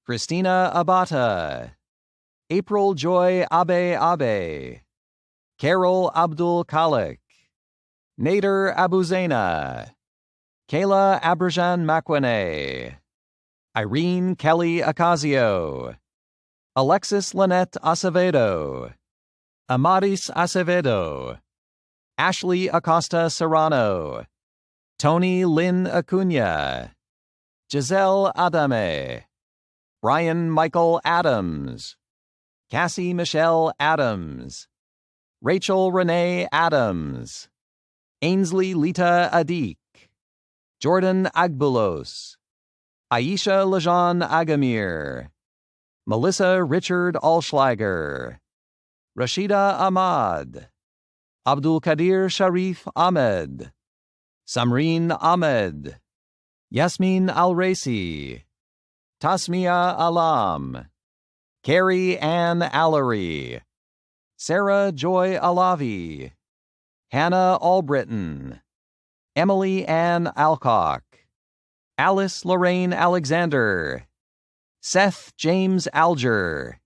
Christina Abata, April Joy Abe, Carol Abdul Khalik, Nader Abuzaina, Kayla Abrajan Makwane, Irene Kelly Ocasio, Alexis Lynette Acevedo, Amadis Acevedo, Ashley Acosta Serrano, Tony Lynn Acuna, Giselle Adame, Brian Michael Adams, Cassie Michelle Adams, Rachel Renee Adams, Ainsley Lita Adik, Jordan Agbulos, Aisha Lajan Agamir, Melissa Richard Allschlager, Rashida Ahmad, Abdul Qadir Sharif Ahmed, Samreen Ahmed, Yasmin Al-Raisi, Tasmia Alam, Carrie Ann Allery, Sarah Joy Alavi, Hannah Albritton, Emily Ann Alcock, Alice Lorraine Alexander, Seth James Alger,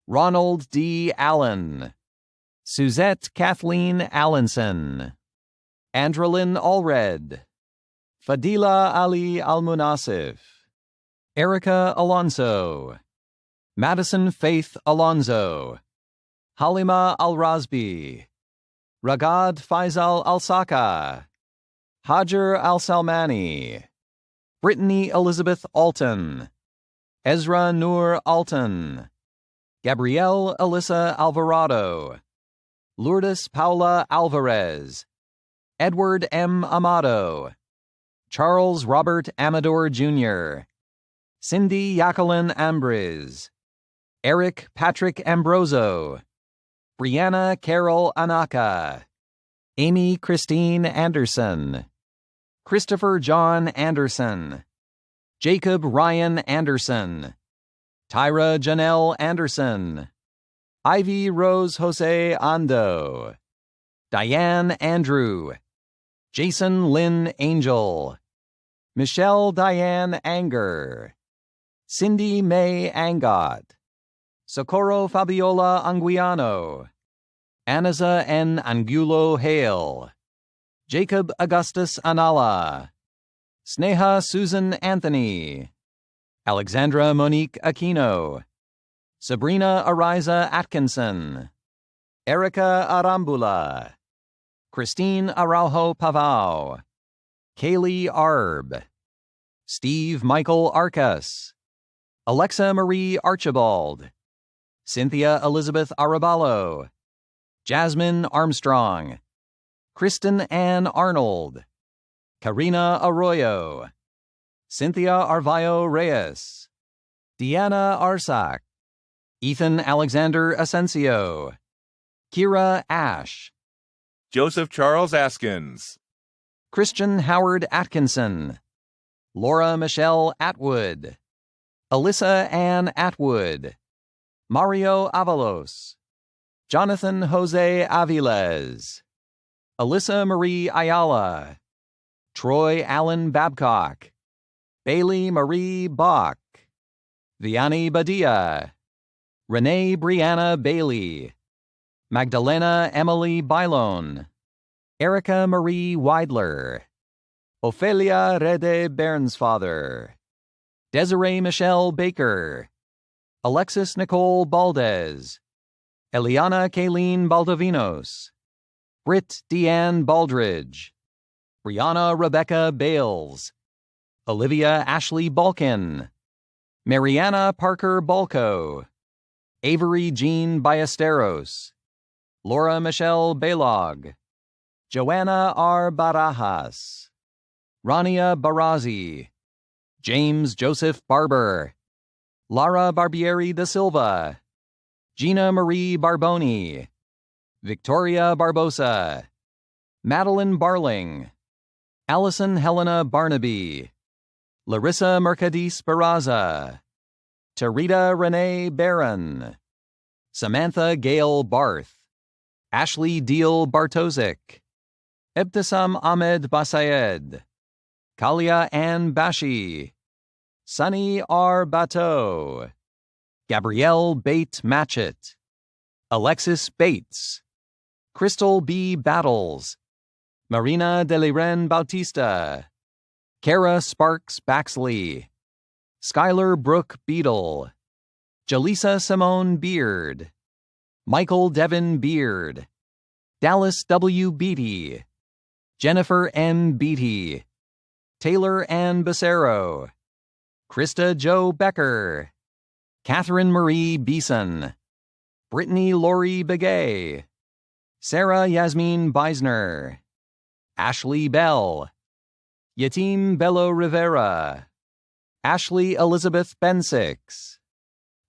Ronald D. Allen, Suzette Kathleen Allenson, Andrelyn Allred, Fadila Ali Almunasif, Erica Alonso, Madison Faith Alonso, Halima Al-Razbi, Ragad Faisal Al-Saka, Hajar Al-Salmani, Brittany Elizabeth Alton, Ezra Nur Alton, Gabrielle Alyssa Alvarado, Lourdes Paula Alvarez, Edward M. Amado, Charles Robert Amador Jr., Cindy Jacqueline Ambriz, Eric Patrick Ambroso, Brianna Carol Anaka, Amy Christine Anderson, Christopher John Anderson, Jacob Ryan Anderson, Tyra Janelle Anderson, Ivy Rose Jose Ando, Diane Andrew, Jason Lynn Angel, Michelle Diane Anger, Cindy May Angot, Socorro Fabiola Anguiano, Aniza N. Angulo Hale, Jacob Augustus Anala, Sneha Susan Anthony, Alexandra Monique Aquino, Sabrina Ariza Atkinson, Erica Arambula, Christine Araujo Pavao, Kaylee Arb, Steve Michael Arcus, Alexa Marie Archibald, Cynthia Elizabeth Arabalo, Jasmine Armstrong, Kristen Ann Arnold, Karina Arroyo, Cynthia Arvayo Reyes, Deanna Arsak, Ethan Alexander Asensio, Kira Ash, Joseph Charles Askins, Christian Howard Atkinson, Laura Michelle Atwood, Alyssa Ann Atwood, Mario Avalos, Jonathan Jose Aviles, Alyssa Marie Ayala, Troy Allen Babcock, Bailey Marie Bach, Vianney Badia, Renee Brianna Bailey, Magdalena Emily Bailon, Erica Marie Weidler, Ophelia Rede Bernsfather, Desiree Michelle Baker, Alexis Nicole Baldez, Eliana Kayleen Baldovinos, Britt Deanne Baldridge, Brianna Rebecca Bales, Olivia Ashley Balkin, Mariana Parker Balco, Avery Jean Ballesteros, Laura Michelle Bailog, Joanna R. Barajas, Rania Barazi, James Joseph Barber, Lara Barbieri da Silva, Gina Marie Barboni, Victoria Barbosa, Madeline Barling, Allison Helena Barnaby, Larissa Mercadis Barraza, Tarita Renee Barron, Samantha Gail Barth, Ashley Deal Bartozik, Ebtisam Ahmed Basayed, Kalia Ann Bashi, Sunny R. Bateau, Gabrielle Bate Matchett, Alexis Bates, Crystal B. Battles, Marina Deliren Bautista, Kara Sparks Baxley, Skylar Brooke Beadle, Jaleesa Simone Beard, Michael Devin Beard, Dallas W. Beatty, Jennifer M. Beatty, Taylor Ann Becerro, Krista Jo Becker, Catherine Marie Beeson, Brittany Lori Begay, Sarah Yasmin Beisner, Ashley Bell, Yatim Bello Rivera, Ashley Elizabeth Bensix,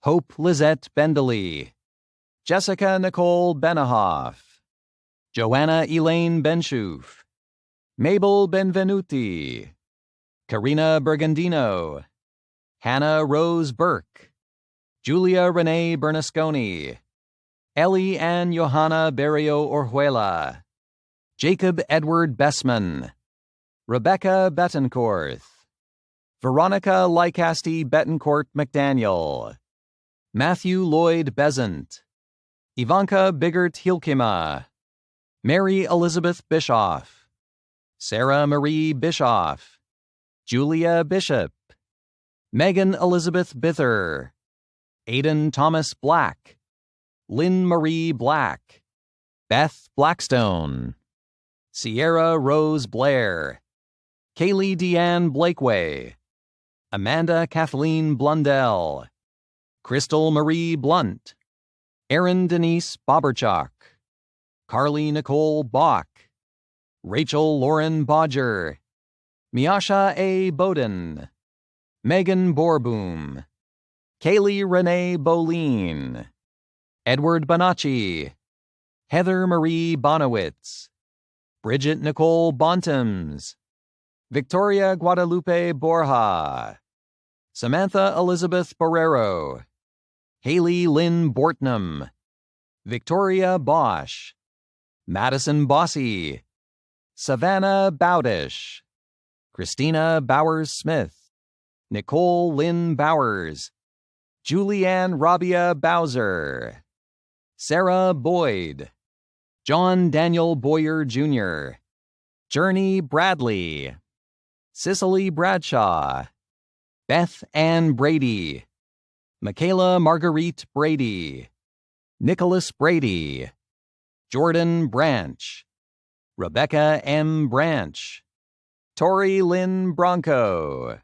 Hope Lizette Bendeley, Jessica Nicole Benahoff, Joanna Elaine Benshoof, Mabel Benvenuti, Karina Bergandino, Hannah Rose Burke, Julia Renee Bernasconi, Ellie Ann Johanna Berrio Orjuela, Jacob Edward Bessman, Rebecca Betancourt, Veronica Leicasty Betancourt McDaniel, Matthew Lloyd Bezant, Ivanka Biggert Hilkema, Mary Elizabeth Bischoff, Sarah Marie Bischoff, Julia Bishop, Megan Elizabeth Bither, Aidan Thomas Black, Lynn Marie Black, Beth Blackstone, Sierra Rose Blair, Kaylee Deanne Blakeway, Amanda Kathleen Blundell, Crystal Marie Blunt, Erin Denise Boberchuk, Carly Nicole Bach, Rachel Lauren Bodger, Miasha A. Bowden, Megan Borboom, Kaylee Renee Boleen, Edward Bonacci, Heather Marie Bonowitz, Bridget Nicole Bontems, Victoria Guadalupe Borja, Samantha Elizabeth Borrero, Haley Lynn Bortnam, Victoria Bosch, Madison Bossy, Savannah Bowdish, Christina Bowers-Smith, Nicole Lynn Bowers, Julianne Rabia Bowser, Sarah Boyd, John Daniel Boyer Jr., Journey Bradley, Cicely Bradshaw, Beth Ann Brady, Michaela Marguerite Brady, Nicholas Brady, Jordan Branch, Rebecca M. Branch, Tori Lynn Bronco,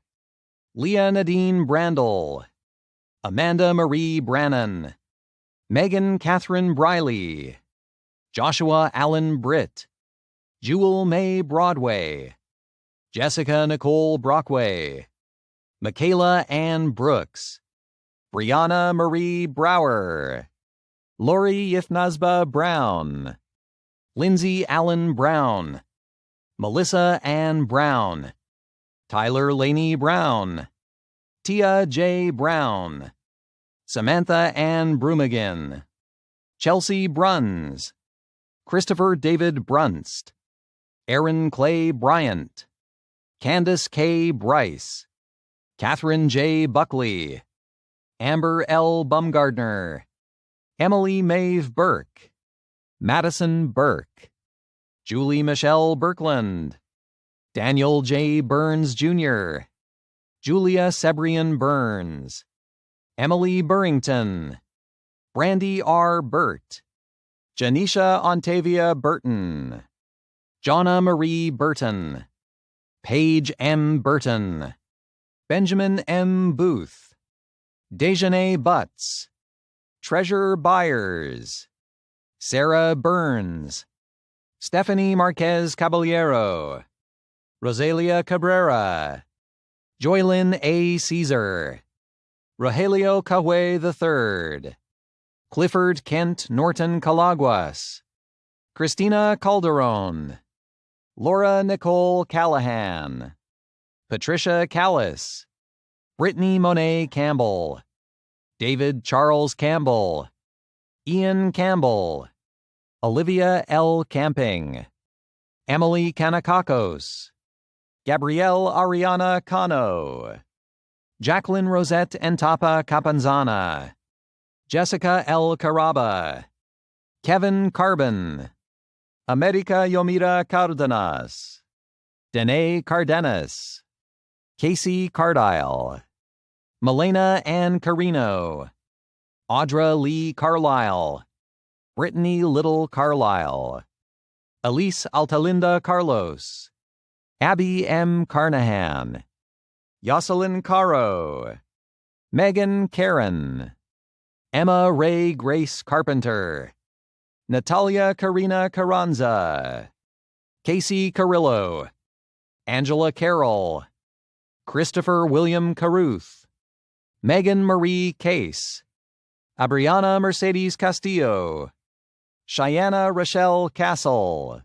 Leah Nadine Brandel, Amanda Marie Brannon, Megan Catherine Briley, Joshua Allen Britt, Jewel May Broadway, Jessica Nicole Brockway, Michaela Ann Brooks, Brianna Marie Brower, Lori Yifnazba Brown, Lindsay Allen Brown, Melissa Ann Brown, Tyler Laney Brown, Tia J. Brown, Samantha Ann Brumigan, Chelsea Bruns, Christopher David Brunst, Aaron Clay Bryant, Candace K. Bryce, Catherine J. Buckley, Amber L. Bumgardner, Emily Maeve Burke, Madison Burke, Julie Michelle Birkland, Daniel J. Burns Jr., Julia Sebrian Burns, Emily Burrington, Brandy R. Burt, Janisha Ontavia Burton, Jonna Marie Burton, Paige M. Burton, Benjamin M. Booth, Dejanay Butts, Treasure Byers, Sarah Burns, Stephanie Marquez Caballero, Rosalia Cabrera, Joylyn A. Caesar, Rogelio Cahue III, Clifford Kent Norton Calaguas, Christina Calderon, Laura Nicole Callahan, Patricia Callis, Brittany Monet Campbell, David Charles Campbell, Ian Campbell, Olivia L. Camping, Emily Kanakakos, Gabrielle Ariana Cano, Jacqueline Rosette Entapa Capanzana, Jessica L. Caraba, Kevin Carbon, America Yomira Cardenas, Danae Cardenas, Casey Cardile, Milena Ann Carino, Audra Lee Carlisle, Brittany Little Carlisle, Elise Altalinda Carlos, Abby M. Carnahan, Yoselin Caro, Megan Karen, Emma Ray Grace Carpenter, Natalia Karina Carranza, Casey Carrillo, Angela Carroll, Christopher William Caruth, Megan Marie Case, Abriana Mercedes Castillo, Cheyenne Rochelle Castle,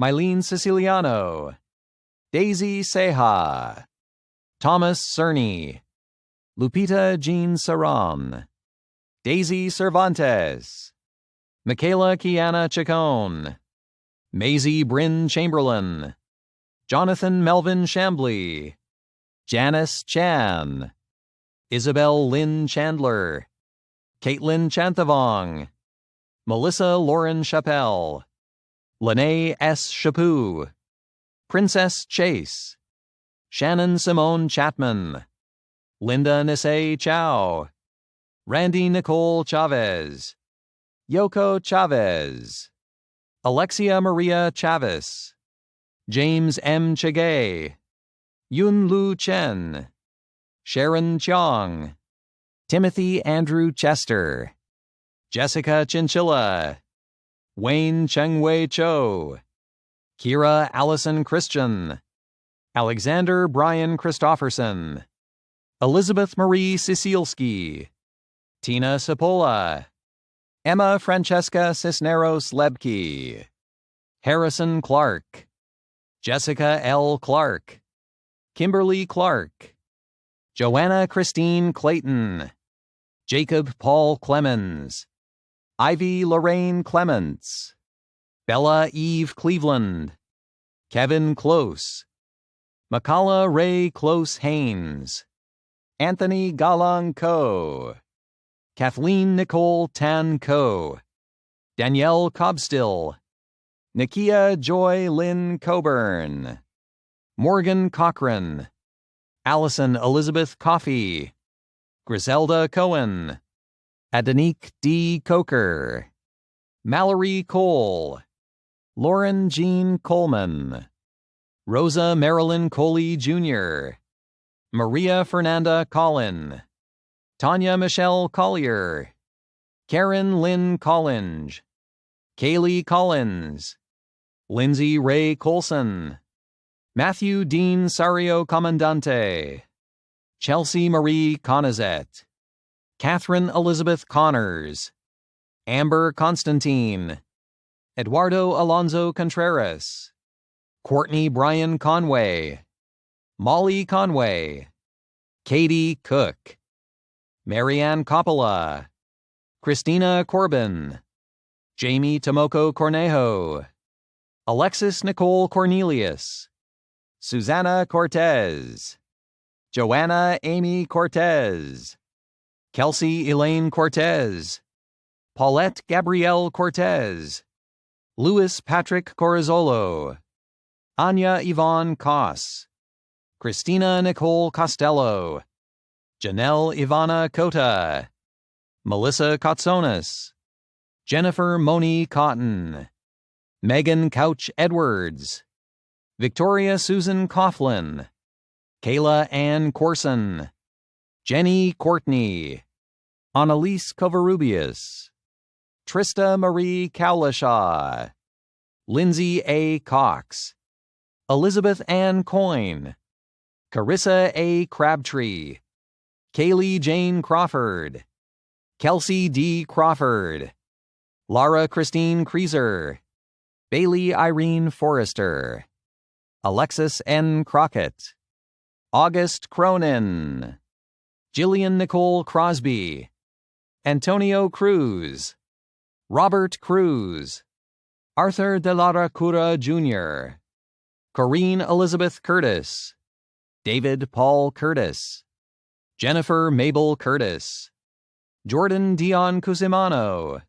Mylene Siciliano, Daisy Seha, Thomas Cerny, Lupita Jean Saram, Daisy Cervantes, Michaela Kiana Chacon, Maisie Bryn Chamberlain, Jonathan Melvin Chambly, Janice Chan, Isabel Lynn Chandler, Caitlin Chanthavong, Melissa Lauren Chappelle, Lene S. Chaput, Princess Chase, Shannon Simone Chapman, Linda Nisei Chow, Randy Nicole Chavez, Yoko Chavez, Alexia Maria Chavez, James M. Chagay, Yun Lu Chen, Sharon Cheong, Timothy Andrew Chester, Jessica Chinchilla, Wayne Chengwei Cho, Kira Allison Christian, Alexander Brian Christofferson, Elizabeth Marie Cecilski, Tina Cipolla, Emma Francesca Cisneros Lebke, Harrison Clark, Jessica L. Clark, Kimberly Clark, Joanna Christine Clayton, Jacob Paul Clemens, Ivy Lorraine Clements, Bella Eve Cleveland, Kevin Close, Makala Ray Close Haynes, Anthony Galang Ko, Kathleen Nicole Tan Ko, Danielle Cobstill, Nikia Joy Lynn Coburn, Morgan Cochran, Allison Elizabeth Coffey, Griselda Cohen, Adanique D. Coker, Mallory Cole, Lauren Jean Coleman, Rosa Marilyn Coley Jr., Maria Fernanda Collin, Tanya Michelle Collier, Karen Lynn Collinge, Kaylee Collins, Lindsay Ray Colson, Matthew Dean Sario Comandante, Chelsea Marie Conizet, Catherine Elizabeth Connors, Amber Constantine, Eduardo Alonso Contreras, Courtney Brian Conway, Molly Conway, Katie Cook, Marianne Coppola, Christina Corbin, Jamie Tomoko Cornejo, Alexis Nicole Cornelius, Susanna Cortez, Joanna Amy Cortez, Kelsey Elaine Cortez, Paulette Gabrielle Cortez, Louis Patrick Corazolo, Anya Yvonne Koss, Christina Nicole Costello, Janelle Ivana Cota, Melissa Kotsonis, Jennifer Moni Cotton, Megan Couch Edwards, Victoria Susan Coughlin, Kayla Ann Corson, Jenny Courtney, Annalise Covarrubias, Trista Marie Cowlishaw, Lindsay A. Cox, Elizabeth Ann Coyne, Carissa A. Crabtree, Kaylee Jane Crawford, Kelsey D. Crawford, Laura Christine Creaser, Bailey Irene Forrester, Alexis N. Crockett, August Cronin, Jillian Nicole Crosby, Antonio Cruz, Robert Cruz, Arthur de Lara Cura Jr., Corrine Elizabeth Curtis, David Paul Curtis, Jennifer Mabel Curtis, Jordan Dion Cusimano,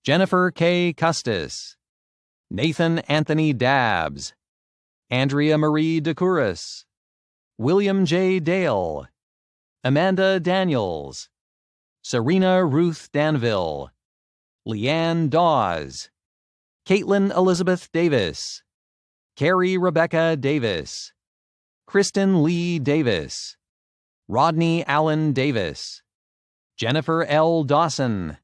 Jennifer K. Custis, Nathan Anthony Dabbs, Andrea Marie DeCouris, William J. Dale, Amanda Daniels, Serena Ruth Danville, Leanne Dawes, Caitlin Elizabeth Davis, Carrie Rebecca Davis, Kristen Lee Davis, Rodney Allen Davis, Jennifer L. Dawson,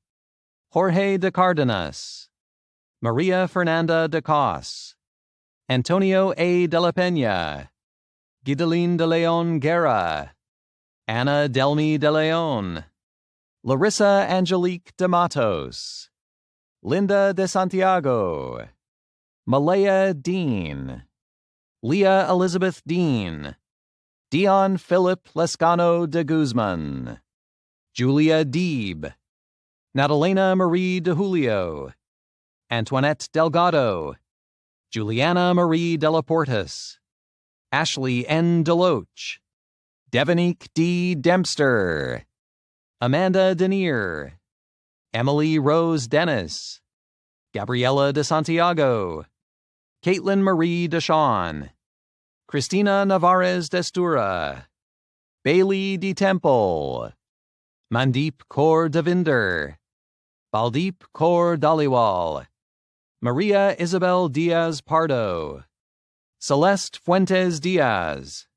Jorge de Cardenas, Maria Fernanda de Cos, Antonio A. de la Peña, Guideline de Leon Guerra, Anna Delmi de Leon, Larissa Angelique de Matos, Linda de Santiago, Malaya Dean, Leah Elizabeth Dean, Dion Philip Lescano de Guzman, Julia Deeb, Natalena Marie de Julio, Antoinette Delgado, Juliana Marie de la Portas, Ashley N. Deloach, Devonique D. Dempster, Amanda Denier, Emily Rose Dennis, Gabriela de Santiago, Caitlin Marie Deshawn, Christina Navarez Destura, Bailey D. Temple, Mandeep Kaur Devinder, Baldeep Kaur Dhaliwal, Maria Isabel Diaz Pardo, Celeste Fuentes Diaz,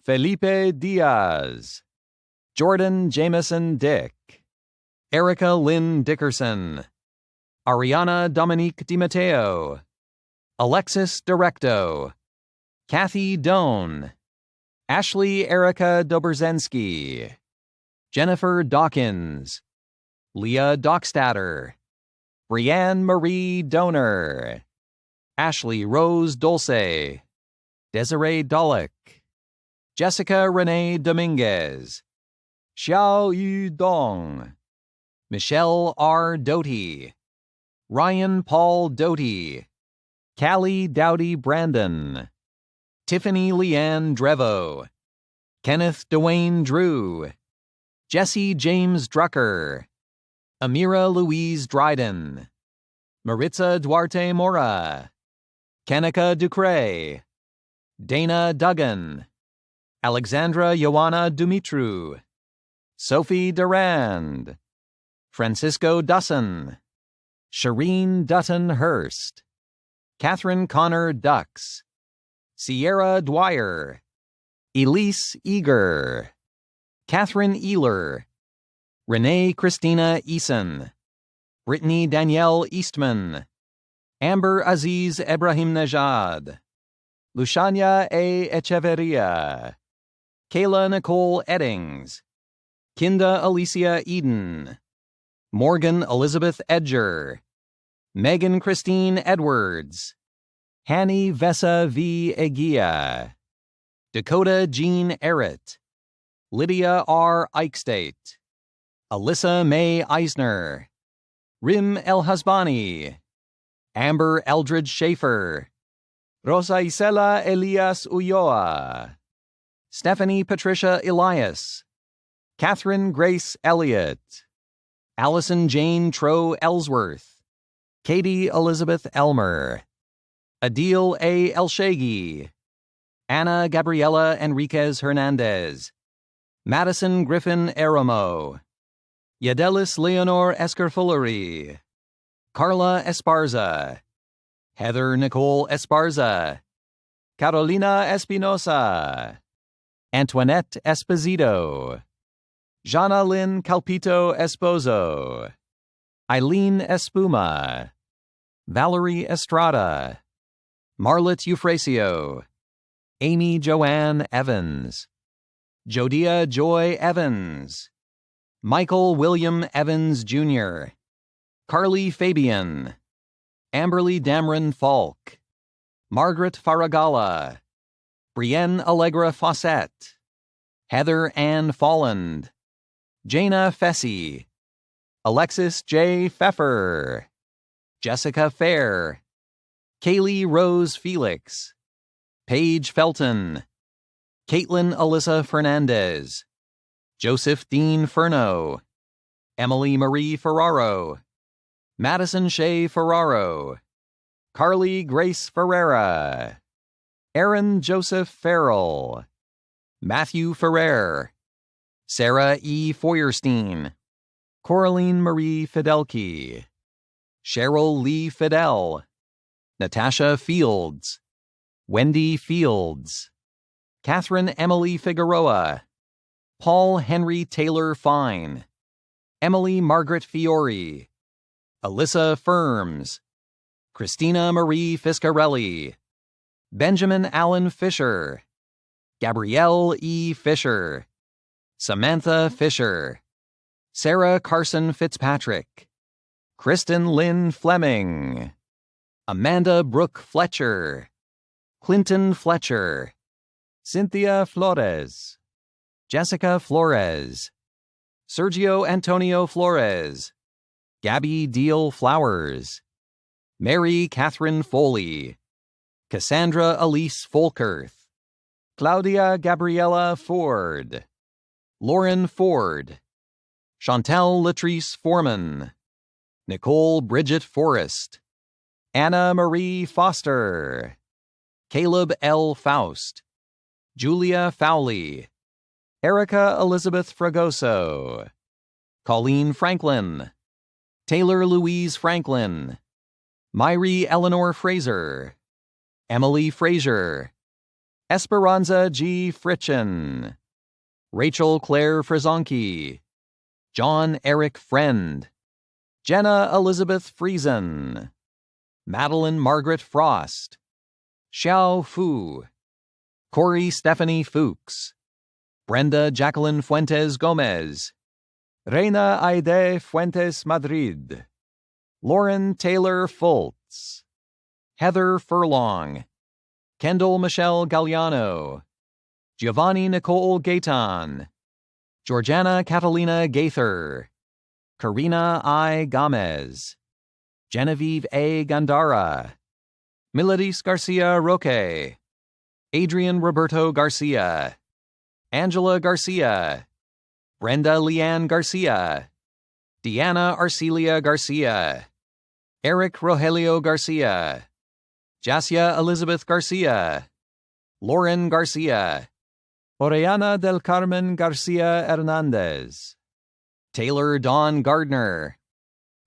Felipe Diaz, Jordan Jameson Dick, Erica Lynn Dickerson, Ariana Dominique DiMatteo, Alexis Directo, Kathy Doan, Ashley Erica Dobrzenski, Jennifer Dawkins, Leah Dockstader, Brianne Marie Donor, Ashley Rose Dulce, Desiree Dollick, Jessica Renee Dominguez, Xiao Yu Dong, Michelle R. Doty, Ryan Paul Doty, Callie Dowdy Brandon, Tiffany Leanne Drevo, Kenneth Dwayne Drew, Jesse James Drucker, Amira Louise Dryden, Maritza Duarte Mora, Kanika Ducre, Dana Duggan, Alexandra Joanna Dumitru, Sophie Durand, Francisco Dusson, Shireen Dutton Hurst, Catherine Connor Dux, Sierra Dwyer, Elise Eager, Catherine Ealer, Renee Christina Eason, Brittany Danielle Eastman, Amber Aziz Ebrahim Nejad, Lushanya A. Echeverria, Kayla Nicole Eddings, Kinda Alicia Eden, Morgan Elizabeth Edger, Megan Christine Edwards, Hanny Vessa V. Egia, Dakota Jean Errett, Lydia R. Eichstate, Alyssa May Eisner, Rim El Hasbani, Amber Eldridge Schaefer, Rosa Isela Elias Ulloa, Stephanie Patricia Elias, Catherine Grace Elliott, Allison Jane Tro Ellsworth, Katie Elizabeth Elmer, Adil A. Elshaghi, Anna Gabriela Enriquez Hernandez, Madison Griffin Aromo, Yadelis Leonor Escarfulleri, Carla Esparza, Heather Nicole Esparza, Carolina Espinosa, Antoinette Esposito, Jana Lynn Calpito Esposo, Eileen Espuma, Valerie Estrada, Marlet Eufrasio, Amy Joanne Evans, Jodia Joy Evans, Michael William Evans Jr., Carly Fabian, Amberly Dameron Falk, Margaret Faragala, Brienne Allegra Fawcett, Heather Ann Folland, Jana Fessy, Alexis J. Pfeffer, Jessica Fair, Kaylee Rose Felix, Paige Felton, Caitlin Alyssa Fernandez, Joseph Dean Furno, Emily Marie Ferraro, Madison Shea Ferraro, Carly Grace Ferreira, Aaron Joseph Farrell, Matthew Ferrer, Sarah E. Feuerstein, Coraline Marie Fidelki, Cheryl Lee Fidel, Natasha Fields, Wendy Fields, Catherine Emily Figueroa, Paul Henry Taylor Fine, Emily Margaret Fiore, Alyssa Firms, Christina Marie Fiscarelli, Benjamin Allen Fisher, Gabrielle E. Fisher, Samantha Fisher, Sarah Carson Fitzpatrick, Kristen Lynn Fleming, Amanda Brooke Fletcher, Clinton Fletcher, Cynthia Flores, Jessica Flores, Sergio Antonio Flores, Gabby Deal Flowers, Mary Catherine Foley, Cassandra Elise Folkerth, Claudia Gabriella Ford, Lauren Ford, Chantel Latrice Foreman, Nicole Bridget Forrest, Anna Marie Foster, Caleb L. Faust, Julia Fowley, Erica Elizabeth Fragoso, Colleen Franklin, Taylor Louise Franklin, Myri Eleanor Fraser, Emily Fraser, Esperanza G. Fritchen, Rachel Claire Frizonki, John Eric Friend, Jenna Elizabeth Friesen, Madeline Margaret Frost, Xiao Fu, Corey Stephanie Fuchs, Brenda Jacqueline Fuentes Gomez, Reina Aide Fuentes Madrid, Lauren Taylor Fultz, Heather Furlong, Kendall Michelle Galliano, Giovanni Nicole Gaitan, Georgiana Catalina Gaither, Karina I. Gomez, Genevieve A. Gandara, Miladis Garcia Roque, Adrian Roberto Garcia, Angela Garcia, Brenda Leanne Garcia, Deanna Arcelia Garcia, Eric Rogelio Garcia, Jasia Elizabeth Garcia, Lauren Garcia, Oriana del Carmen Garcia Hernandez, Taylor Dawn Gardner,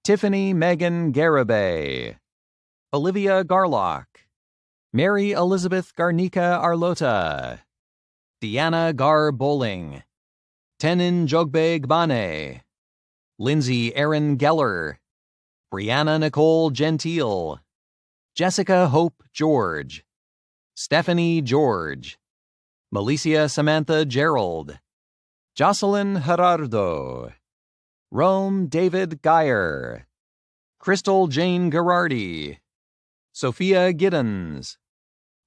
Tiffany Megan Garibay, Olivia Garlock, Mary Elizabeth Garnica Arlota, Deanna Gar Bowling, Tenin Jogbe Gbane, Lindsay Erin Geller, Brianna Nicole Gentile, Jessica Hope George, Stephanie George, Malicia Samantha Gerald, Jocelyn Gerardo, Rome David Geyer, Crystal Jane Gerardi, Sophia Giddens,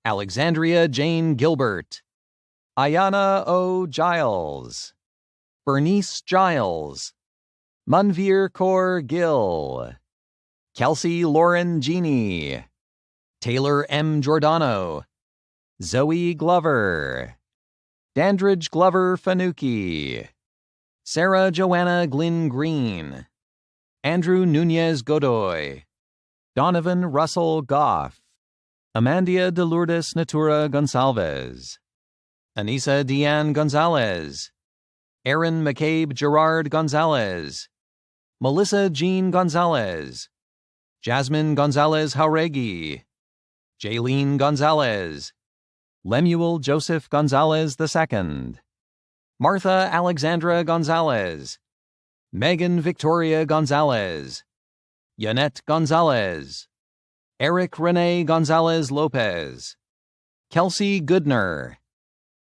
Alexandria Jane Gilbert, Ayana O. Giles, Bernice Giles, Munveer Kaur Gill, Kelsey Lauren Genie, Taylor M. Giordano, Zoe Glover, Dandridge Glover Fanucci, Sarah Joanna Glynn Green, Andrew Nunez Godoy, Donovan Russell Goff, Amandia de Lourdes Natura Gonçalves, Anissa Deanne Gonzalez, Aaron McCabe Gerard Gonzalez, Melissa Jean Gonzalez, Jasmine Gonzalez Jauregui, Jaylene Gonzalez, Lemuel Joseph Gonzalez II, Martha Alexandra Gonzalez, Megan Victoria Gonzalez, Yannette Gonzalez, Eric Rene Gonzalez Lopez, Kelsey Goodner,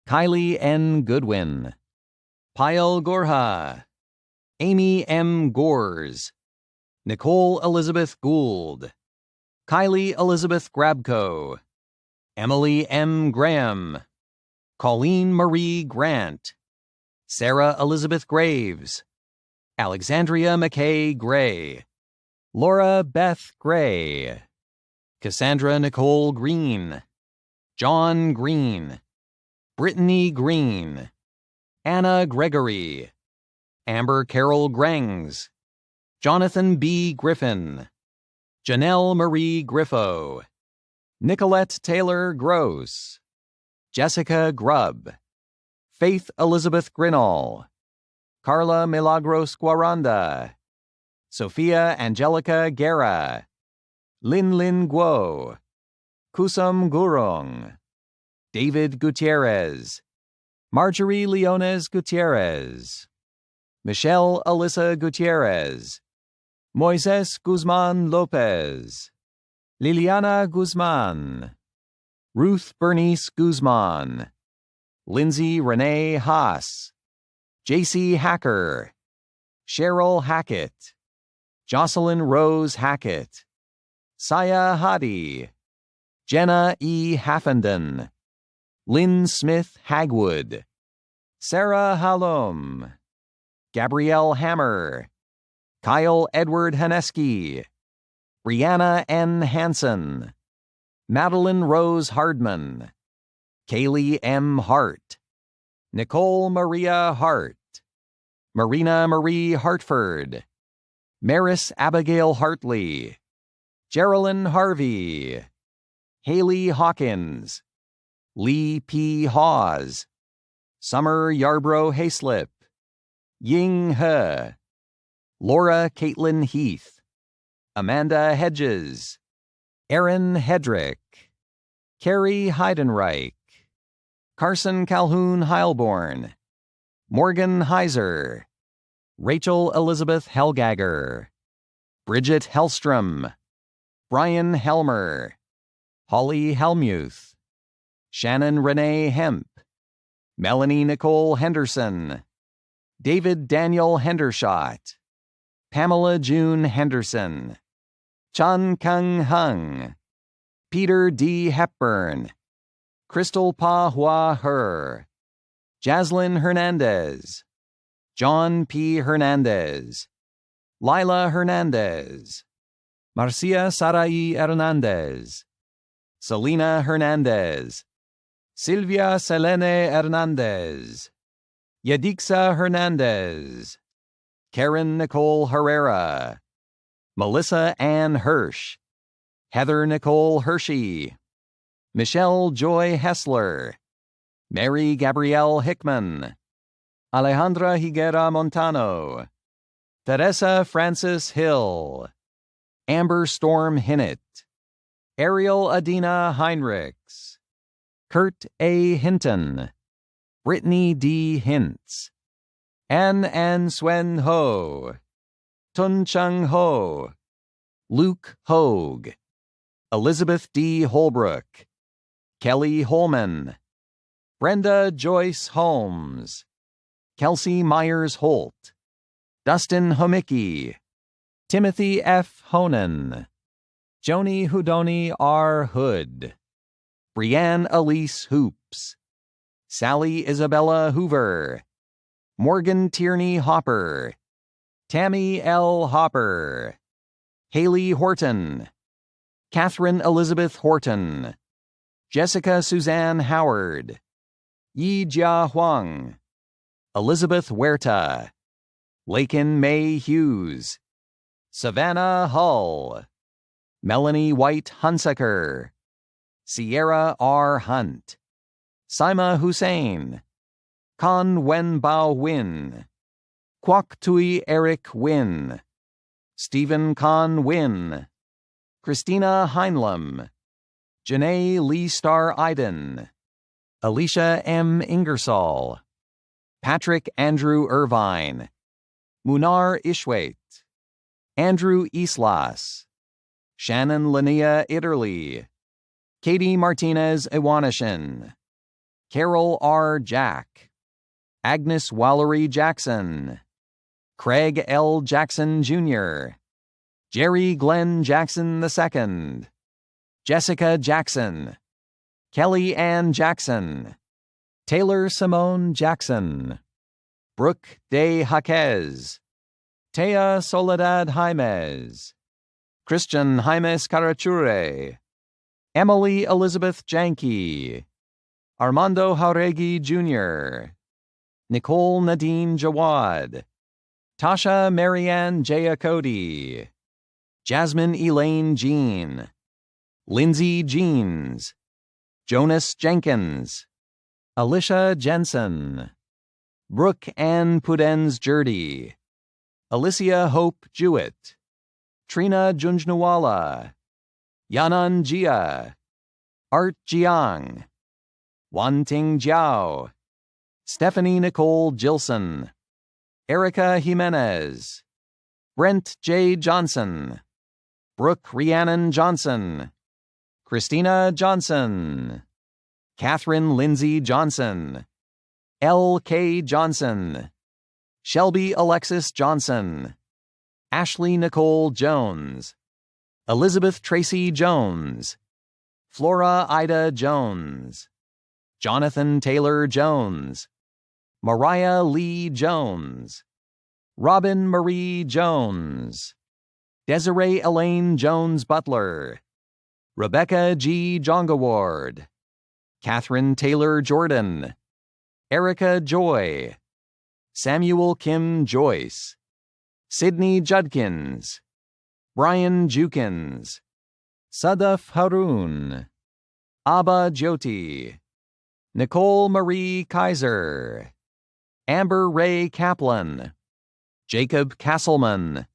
Kylie N. Goodwin, Payal Gorha, Amy M. Gores, Nicole Elizabeth Gould, Kylie Elizabeth Grabko, Emily M. Graham, Colleen Marie Grant, Sarah Elizabeth Graves, Alexandria McKay Gray, Laura Beth Gray, Cassandra Nicole Green, John Green, Brittany Green, Anna Gregory, Amber Carol Grengs, Jonathan B. Griffin, Janelle Marie Griffo, Nicolette Taylor Gross, Jessica Grubb, Faith Elizabeth Grinnell, Carla Milagros Guaranda, Sophia Angelica Guerra, Lin Lin Guo, Kusum Gurung, David Gutierrez, Marjorie Leones Gutierrez, Michelle Alyssa Gutierrez, Moises Guzman Lopez, Liliana Guzman, Ruth Bernice Guzman, Lindsay Renee Haas, J.C. Hacker, Cheryl Hackett, Jocelyn Rose Hackett, Saya Hadi, Jenna E. Haffenden, Lynn Smith Hagwood, Sarah Halom, Gabrielle Hammer, Kyle Edward Haneski, Brianna N. Hansen, Madeline Rose Hardman, Kaylee M. Hart, Nicole Maria Hart, Marina Marie Hartford, Maris Abigail Hartley, Geraldine Harvey, Haley Hawkins, Lee P. Hawes, Summer Yarbrough Hayslip, Ying He, Laura Caitlin Heath, Amanda Hedges, Erin Hedrick, Carrie Heidenreich, Carson Calhoun Heilborn, Morgan Heiser, Rachel Elizabeth Helgagger, Bridget Hellstrom, Brian Helmer, Holly Helmuth, Shannon Renee Hemp, Melanie Nicole Henderson, David Daniel Hendershot, Pamela June Henderson, Chan Kang Hung, Peter D. Hepburn, Crystal Pa Hua Her, Jaslyn Hernandez, John P. Hernandez, Lila Hernandez, Marcia Sarai Hernandez, Selena Hernandez, Silvia Selene Hernandez, Yadixa Hernandez, Karen Nicole Herrera, Melissa Ann Hirsch, Heather Nicole Hershey, Michelle Joy Hessler, Mary Gabrielle Hickman, Alejandra Higuera Montano, Teresa Francis Hill, Amber Storm Hinnett, Ariel Adina Heinrichs, Kurt A. Hinton, Brittany D. Hintz, An Swen Ho, Tun Chung Ho, Luke Hogue, Elizabeth D. Holbrook, Kelly Holman, Brenda Joyce Holmes, Kelsey Myers Holt, Dustin Homicki, Timothy F. Honan, Joni Hudoni R. Hood, Brianne Elise Hoops, Sally Isabella Hoover, Morgan Tierney Hopper, Tammy L. Hopper, Haley Horton, Catherine Elizabeth Horton, Jessica Suzanne Howard, Yi Jia Huang, Elizabeth Huerta, Lakin May Hughes, Savannah Hull, Melanie White Hunsaker, Sierra R. Hunt, Saima Hussein, Kan Wen Bao Win, Kwok Tui Eric Win, Stephen Kan Win, Christina Heinlem, Janae Lee Star Iden, Alicia M. Ingersoll, Patrick Andrew Irvine, Munar Ishwait, Andrew Islas, Shannon Linnea Iterly, Katie Martinez Iwanishin, Carol R. Jack, Agnes Wallery Jackson, Craig L. Jackson Jr., Jerry Glenn Jackson II, Jessica Jackson, Kelly Ann Jackson, Taylor Simone Jackson, Brooke De Jaquez, Tea Soledad Jaimes, Christian Jaimes Carachure, Emily Elizabeth Janke, Armando Jauregui Jr., Nicole Nadine Jawad, Tasha Marianne Jayakody, Jasmine Elaine Jean, Lindsay Jeans, Jonas Jenkins, Alicia Jensen, Brooke Ann Pudens Jurdy, Alicia Hope Jewett, Trina Junjnawala, Yanan Jia, Art Jiang, Wanting Jiao, Stephanie Nicole Gilson, Erica Jimenez, Brent J. Johnson, Brooke Rhiannon Johnson, Christina Johnson, Catherine Lindsay Johnson, L. K. Johnson, Shelby Alexis Johnson, Ashley Nicole Jones, Elizabeth Tracy Jones, Flora Ida Jones, Jonathan Taylor Jones, Mariah Lee Jones, Robin Marie Jones, Desiree Elaine Jones Butler, Rebecca G. Jongaward, Catherine Taylor Jordan, Erica Joy, Samuel Kim Joyce, Sydney Judkins, Brian Jukins, Sadaf Haroon, Abba Jyoti, Nicole Marie Kaiser, Amber Ray Kaplan, Jacob Castleman,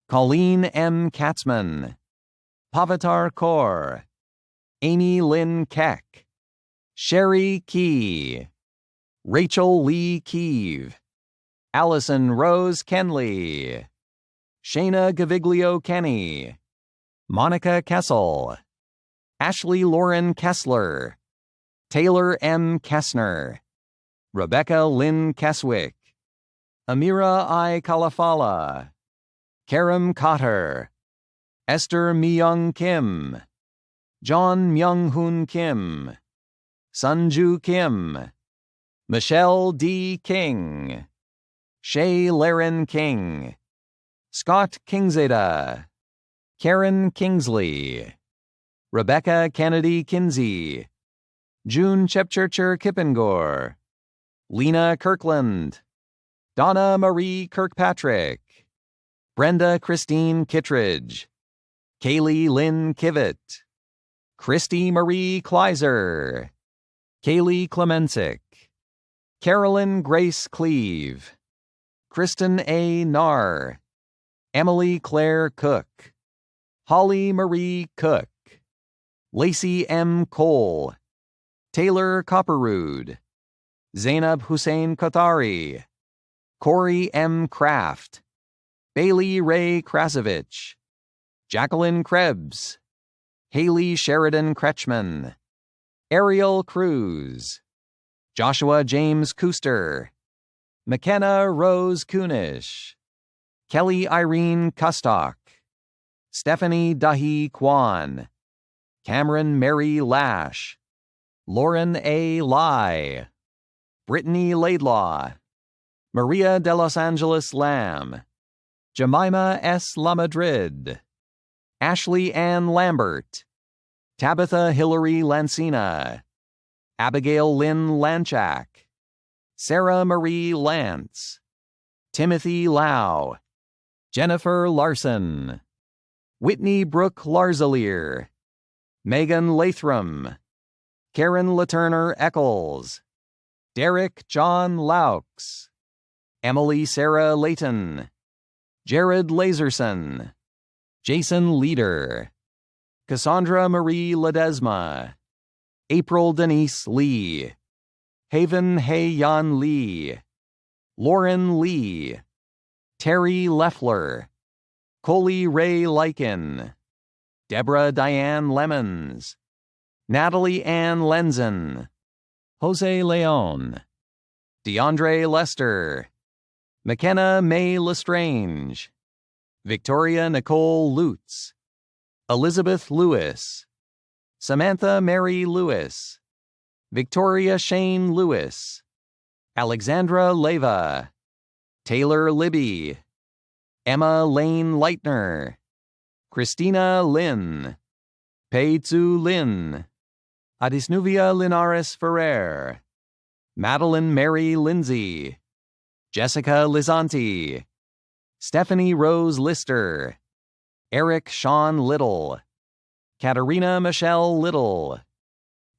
Colleen M. Katzman, Pavitar Kaur, Amy Lynn Keck, Sherry Key, Rachel Lee Keeve, Allison Rose Kenley, Shayna Gaviglio Kenny, Monica Kessel, Ashley Lauren Kessler, Taylor M. Kessner, Rebecca Lynn Keswick, Amira I. Kalafala, Karam Cotter, Esther Myung Kim, John Myung Hoon Kim, Sunju Kim, Michelle D. King, Shay Laren King, Scott Kingzada, Karen Kingsley, Rebecca Kennedy Kinsey, June Chepchurcher Kippengore, Lena Kirkland, Donna Marie Kirkpatrick, Brenda Christine Kittredge, Kaylee Lynn Kivett, Christy Marie Kleiser, Kaylee Clemensick, Carolyn Grace Cleve, Kristen A. Narr, Emily Claire Cook, Holly Marie Cook, Lacey M. Cole, Taylor Copperrood, Zainab Hussein Kothari, Corey M. Kraft, Bailey Ray Krasovich, Jacqueline Krebs, Haley Sheridan Kretschmann, Ariel Cruz, Joshua James Kuster, McKenna Rose Kunish, Kelly Irene Kustock, Stephanie Dahi Kwan, Cameron Mary Lash, Lauren A. Lai, Brittany Laidlaw, Maria de Los Angeles Lamb, Jemima S. Lamadrid, Ashley Ann Lambert, Tabitha Hillary Lancina, Abigail Lynn Lanchak, Sarah Marie Lance, Timothy Lau, Jennifer Larson, Whitney Brooke Larzalier, Megan Lathram, Karen Laturner Eccles, Derek John Laux, Emily Sarah Layton, Jared Laserson, Jason Leader, Cassandra Marie Ledesma, April Denise Lee, Haven Hei-Yan Lee, Lauren Lee, Terry Leffler, Coley Ray Lykin, Deborah Diane Lemons, Natalie Ann Lenzen, Jose Leon, DeAndre Lester, McKenna May Lestrange, Victoria Nicole Lutz, Elizabeth Lewis, Samantha Mary Lewis, Victoria Shane Lewis, Alexandra Leva, Taylor Libby, Emma Lane Leitner, Christina Lin, Pei Tzu Lin, Adisnuvia Linares Ferrer, Madeline Mary Lindsay, Jessica Lizanti, Stephanie Rose Lister, Eric Sean Little, Katerina Michelle Little,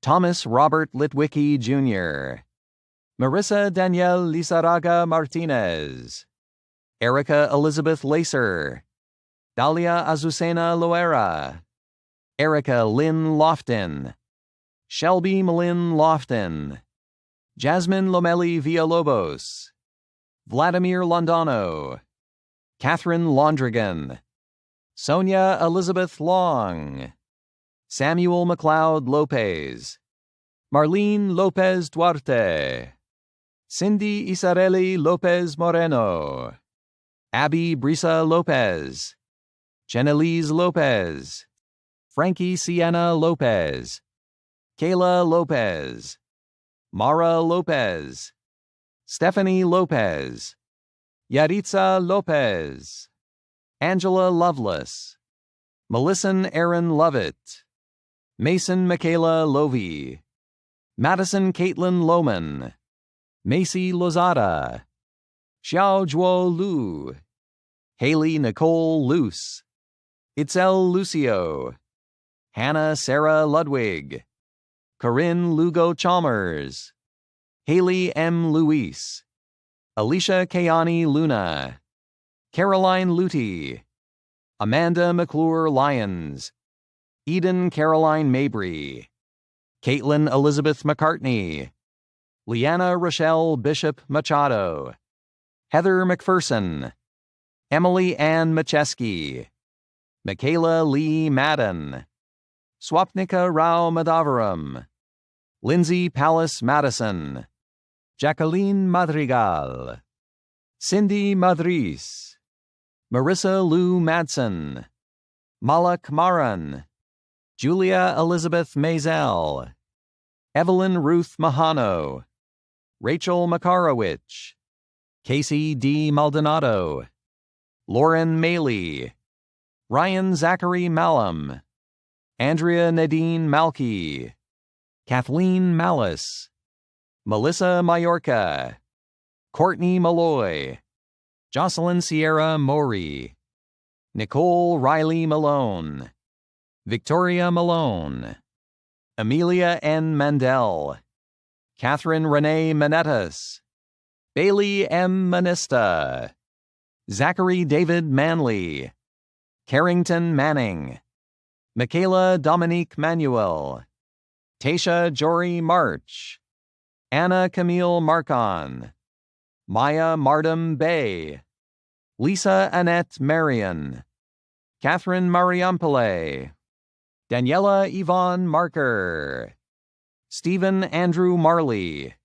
Thomas Robert Litwicki Jr., Marissa Danielle Lizarraga Martinez, Erica Elizabeth Lacer, Dalia Azucena Loera, Erica Lynn Lofton, Shelby Malin Lofton, Jasmine Lomeli Villalobos, Vladimir Londano, Catherine Londrigan, Sonia Elizabeth Long, Samuel McLeod Lopez, Marlene Lopez Duarte, Cindy Isareli Lopez Moreno, Abby Brisa Lopez, Chenelise Lopez, Frankie Sienna Lopez, Kayla Lopez, Mara Lopez, Stephanie Lopez, Yaritza Lopez, Angela Lovelace, Melissa Aaron Lovett, Mason Michaela Lovey, Madison Caitlin Lohman, Macy Lozada, Xiao Zhuo Lu, Haley Nicole Luce, Itzel Lucio, Hannah Sarah Ludwig, Corinne Lugo Chalmers, Haley M. Luis, Alicia Kayani Luna, Caroline Luty, Amanda McClure Lyons, Eden Caroline Mabry, Caitlin Elizabeth McCartney, Leanna Rochelle Bishop Machado, Heather McPherson, Emily Ann Macheski, Michaela Lee Madden, Swapnika Rao Madavaram, Lindsay Pallas Madison, Jacqueline Madrigal, Cindy Madris, Marissa Lou Madsen, Malak Maran, Julia Elizabeth Mazel, Evelyn Ruth Mahano, Rachel Makarowicz, Casey D. Maldonado, Lauren Maley, Ryan Zachary Malum, Andrea Nadine Malky, Kathleen Malice, Melissa Mallorca, Courtney Malloy, Jocelyn Sierra Maury, Nicole Riley Malone, Victoria Malone, Amelia N. Mandel, Catherine Renee Manetas, Bailey M. Manista, Zachary David Manley, Carrington Manning, Michaela Dominique Manuel, Tasha Jory March, Anna Camille Marcon, Maya Mardam Bay, Lisa Annette Marion, Catherine Mariampale, Daniela Yvonne Marker, Stephen Andrew Marley,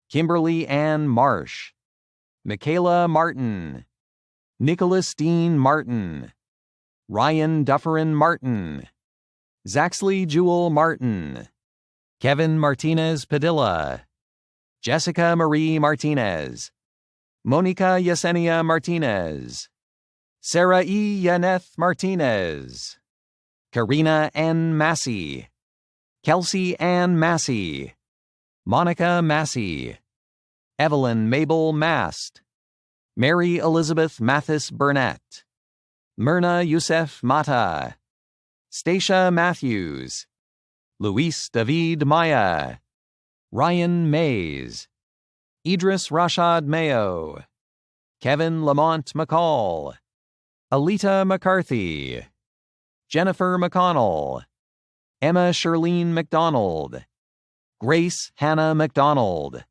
Kimberly Ann Marsh, Michaela Martin, Nicholas Dean Martin, Ryan Dufferin Martin, Zaxley Jewel Martin, Kevin Martinez Padilla, Jessica Marie Martinez, Monica Yesenia Martinez, Sarah E. Yaneth Martinez, Karina N. Massey, Kelsey Ann Massey, Monica Massey, Evelyn Mabel Mast, Mary Elizabeth Mathis Burnett, Myrna Youssef Mata, Stacia Matthews, Luis David Maya, Ryan Mays, Idris Rashad Mayo, Kevin Lamont McCall, Alita McCarthy, Jennifer McConnell, Emma Shirlene McDonald, Grace Hannah McDonald,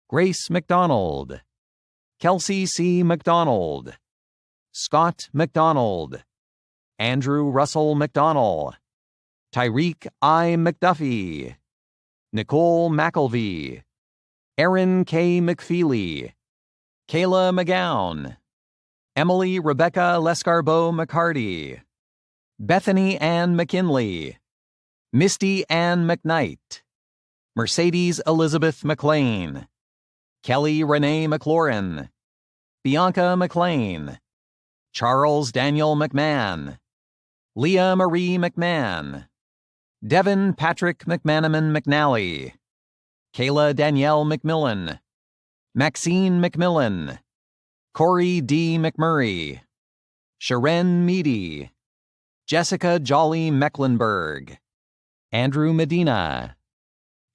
Grace McDonald, Kelsey C. McDonald, Scott McDonald, Andrew Russell McDonnell, Tyreek I. McDuffie, Nicole McElvey, Erin K. McFeely, Kayla McGowan, Emily Rebecca Lescarbeau McCarty, Bethany Ann McKinley, Misty Ann McKnight, Mercedes Elizabeth McLean, Kelly Renee McLaurin, Bianca McLean, Charles Daniel McMahon, Leah Marie McMahon, Devin Patrick McManaman McNally, Kayla Danielle McMillan, Maxine McMillan, Corey D. McMurray, Sharon Meady, Jessica Jolly Mecklenburg, Andrew Medina,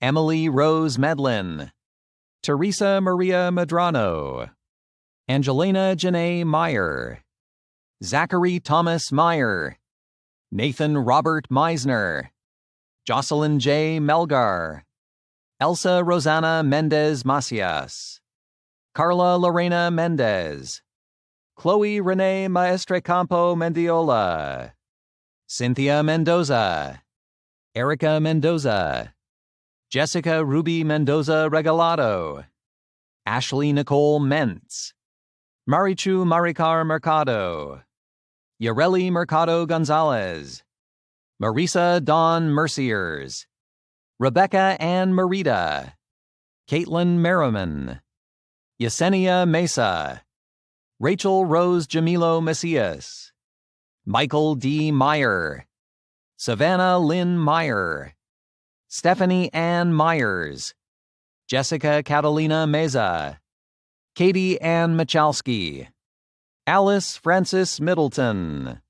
Emily Rose Medlin, Teresa Maria Medrano, Angelina Janae Meyer, Zachary Thomas Meyer, Nathan Robert Meisner, Jocelyn J. Melgar, Elsa Rosanna Mendez Macias, Carla Lorena Mendez, Chloe Renee Maestrecampo Mendiola, Cynthia Mendoza, Erica Mendoza, Jessica Ruby Mendoza Regalado, Ashley Nicole Mentz, Marichu Maricar Mercado, Yareli Mercado Gonzalez, Marisa Dawn Merciers, Rebecca Ann Merida, Caitlin Merriman, Yesenia Mesa, Rachel Rose Jamilo Macias, Michael D. Meyer, Savannah Lynn Meyer, Stephanie Ann Myers, Jessica Catalina Meza, Katie Ann Michalski, Alice Francis Middleton,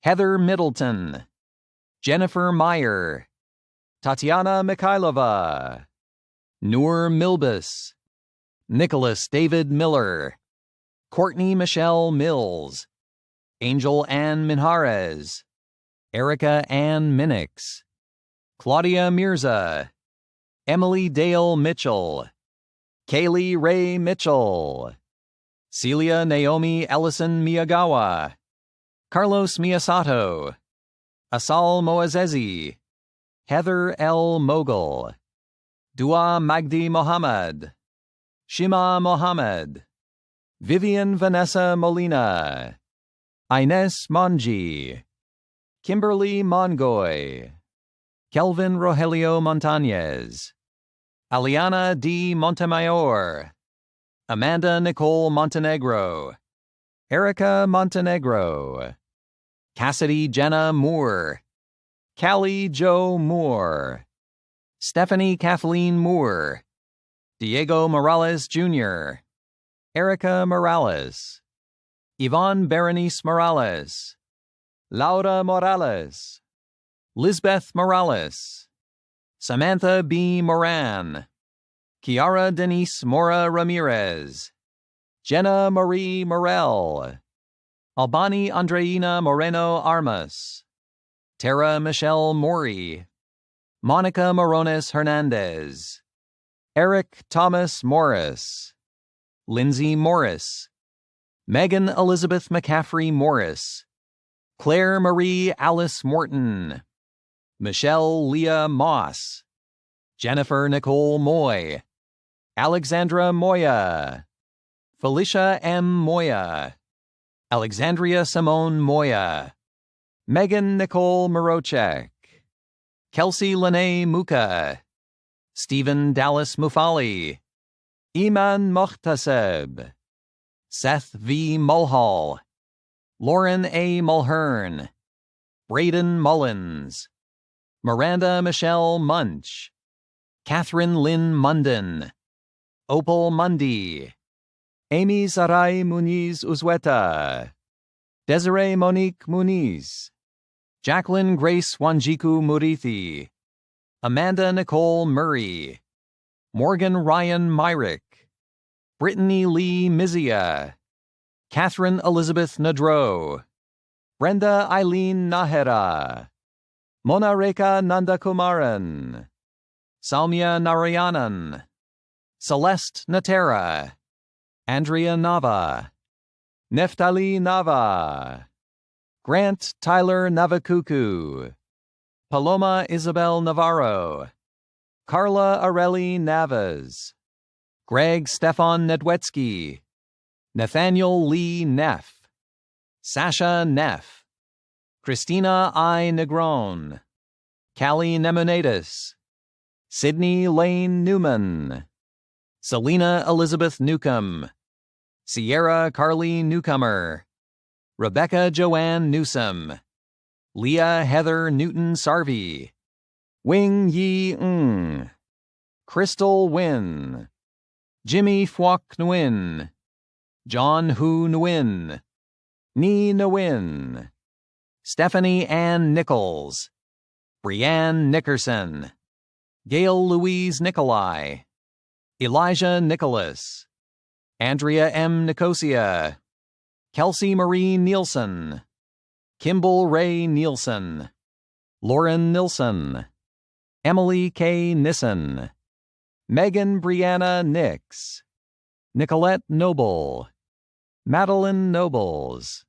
Heather Middleton, Jennifer Meyer, Tatiana Mikhailova, Noor Milbus, Nicholas David Miller, Courtney Michelle Mills, Angel Ann Minjarez, Erica Ann Minnix, Claudia Mirza, Emily Dale Mitchell, Kaylee Ray Mitchell, Celia Naomi Ellison Miyagawa, Carlos Miyasato, Asal Moazezi, Heather L. Mogul, Dua Magdi Mohammed, Shima Mohammed, Vivian Vanessa Molina, Ines Monji, Kimberly Mongoy, Kelvin Rogelio Montañez, Aliana D. Montemayor, Amanda Nicole Montenegro, Erica Montenegro, Cassidy Jenna Moore, Callie Joe Moore, Stephanie Kathleen Moore, Diego Morales Jr., Erica Morales, Yvonne Berenice Morales, Laura Morales, Lisbeth Morales, Samantha B. Moran, Kiara Denise Mora Ramirez, Jenna Marie Morel, Albani Andreina Moreno Armas, Tara Michelle Mori, Monica Morones Hernandez, Eric Thomas Morris, Lindsay Morris, Megan Elizabeth McCaffrey Morris, Claire Marie Alice Morton, Michelle Leah Moss, Jennifer Nicole Moy, Alexandra Moya, Felicia M. Moya, Alexandria Simone Moya, Megan Nicole Morochek, Kelsey Lene Muka, Stephen Dallas Mufali, Iman Mohtaseb, Seth V. Mulhall, Lauren A. Mulhern, Braden Mullins, Miranda Michelle Munch, Catherine Lynn Munden, Opal Mundy, Amy Sarai Muniz Uzueta, Desiree Monique Muniz, Jacqueline Grace Wanjiku Murithi, Amanda Nicole Murray, Morgan Ryan Myrick, Brittany Lee Mizia, Catherine Elizabeth Nadro, Brenda Eileen Nahera, Mona Rekha Nandakumaran, Salmia Narayanan, Celeste Natera, Andrea Nava, Neftali Nava, Grant Tyler Navakuku, Paloma Isabel Navarro, Carla Areli Navas, Greg Stefan Nedwetsky, Nathaniel Lee Neff, Sasha Neff, Christina I. Negron, Callie Nemonadis, Sydney Lane Newman, Selena Elizabeth Newcomb, Sierra Carly Newcomer, Rebecca Joanne Newsom, Leah Heather Newton Sarvey, Wing Yi Ng, Crystal Nguyen, Jimmy Phuoc Nguyen, John Hu Nguyen, Ni Nguyen, Stephanie Ann Nichols, Brianne Nickerson, Gail Louise Nicolai, Elijah Nicholas, Andrea M. Nicosia, Kelsey Marie Nielsen, Kimball Ray Nielsen, Lauren Nilsson, Emily K. Nissen, Megan Brianna Nix, Nicolette Noble, Madeline Nobles,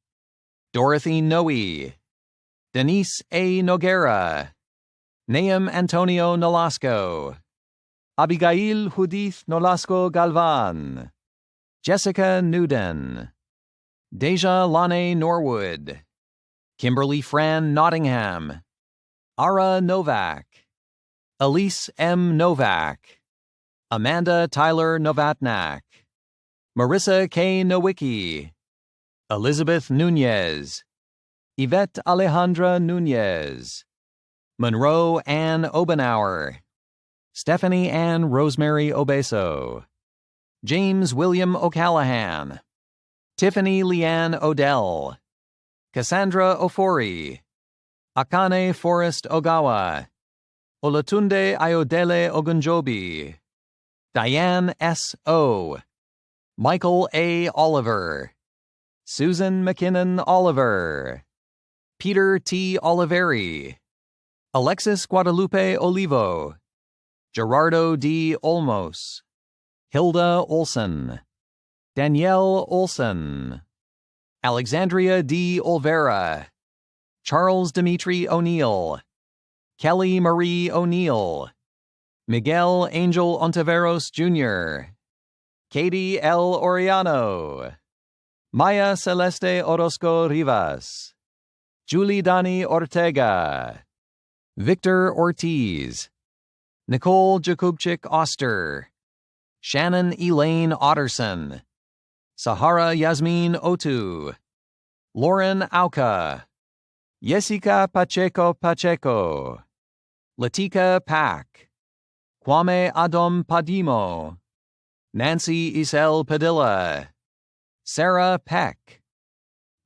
Dorothy Noe, Denise A. Noguera, Nahum Antonio Nolasco, Abigail Judith Nolasco Galvan, Jessica Newden, Deja Lane Norwood, Kimberly Fran Nottingham, Ara Novak, Elise M. Novak, Amanda Tyler Novatnak, Marissa K. Nowicki, Elizabeth Nunez, Yvette Alejandra Nunez, Monroe Ann Obenauer, Stephanie Ann Rosemary Obeso, James William O'Callahan, Tiffany Leanne Odell, Cassandra Ofori, Akane Forrest Ogawa, Olatunde Ayodele Ogunjobi, Diane S. O., Michael A. Oliver, Susan McKinnon Oliver, Peter T. Oliveri, Alexis Guadalupe Olivo, Gerardo D. Olmos, Hilda Olson, Danielle Olson, Alexandria D. Olvera, Charles Dimitri O'Neill, Kelly Marie O'Neill, Miguel Angel Ontiveros Jr., Katie L. Oriano, Maya Celeste Orozco Rivas, Julie Dani Ortega, Victor Ortiz, Nicole Jakubczyk Oster, Shannon Elaine Otterson, Sahara Yasmin Otu, Lauren Auca, Jessica Pacheco Pacheco, Latika Pack, Kwame Adom Padimo, Nancy Isel Padilla, Sarah Peck,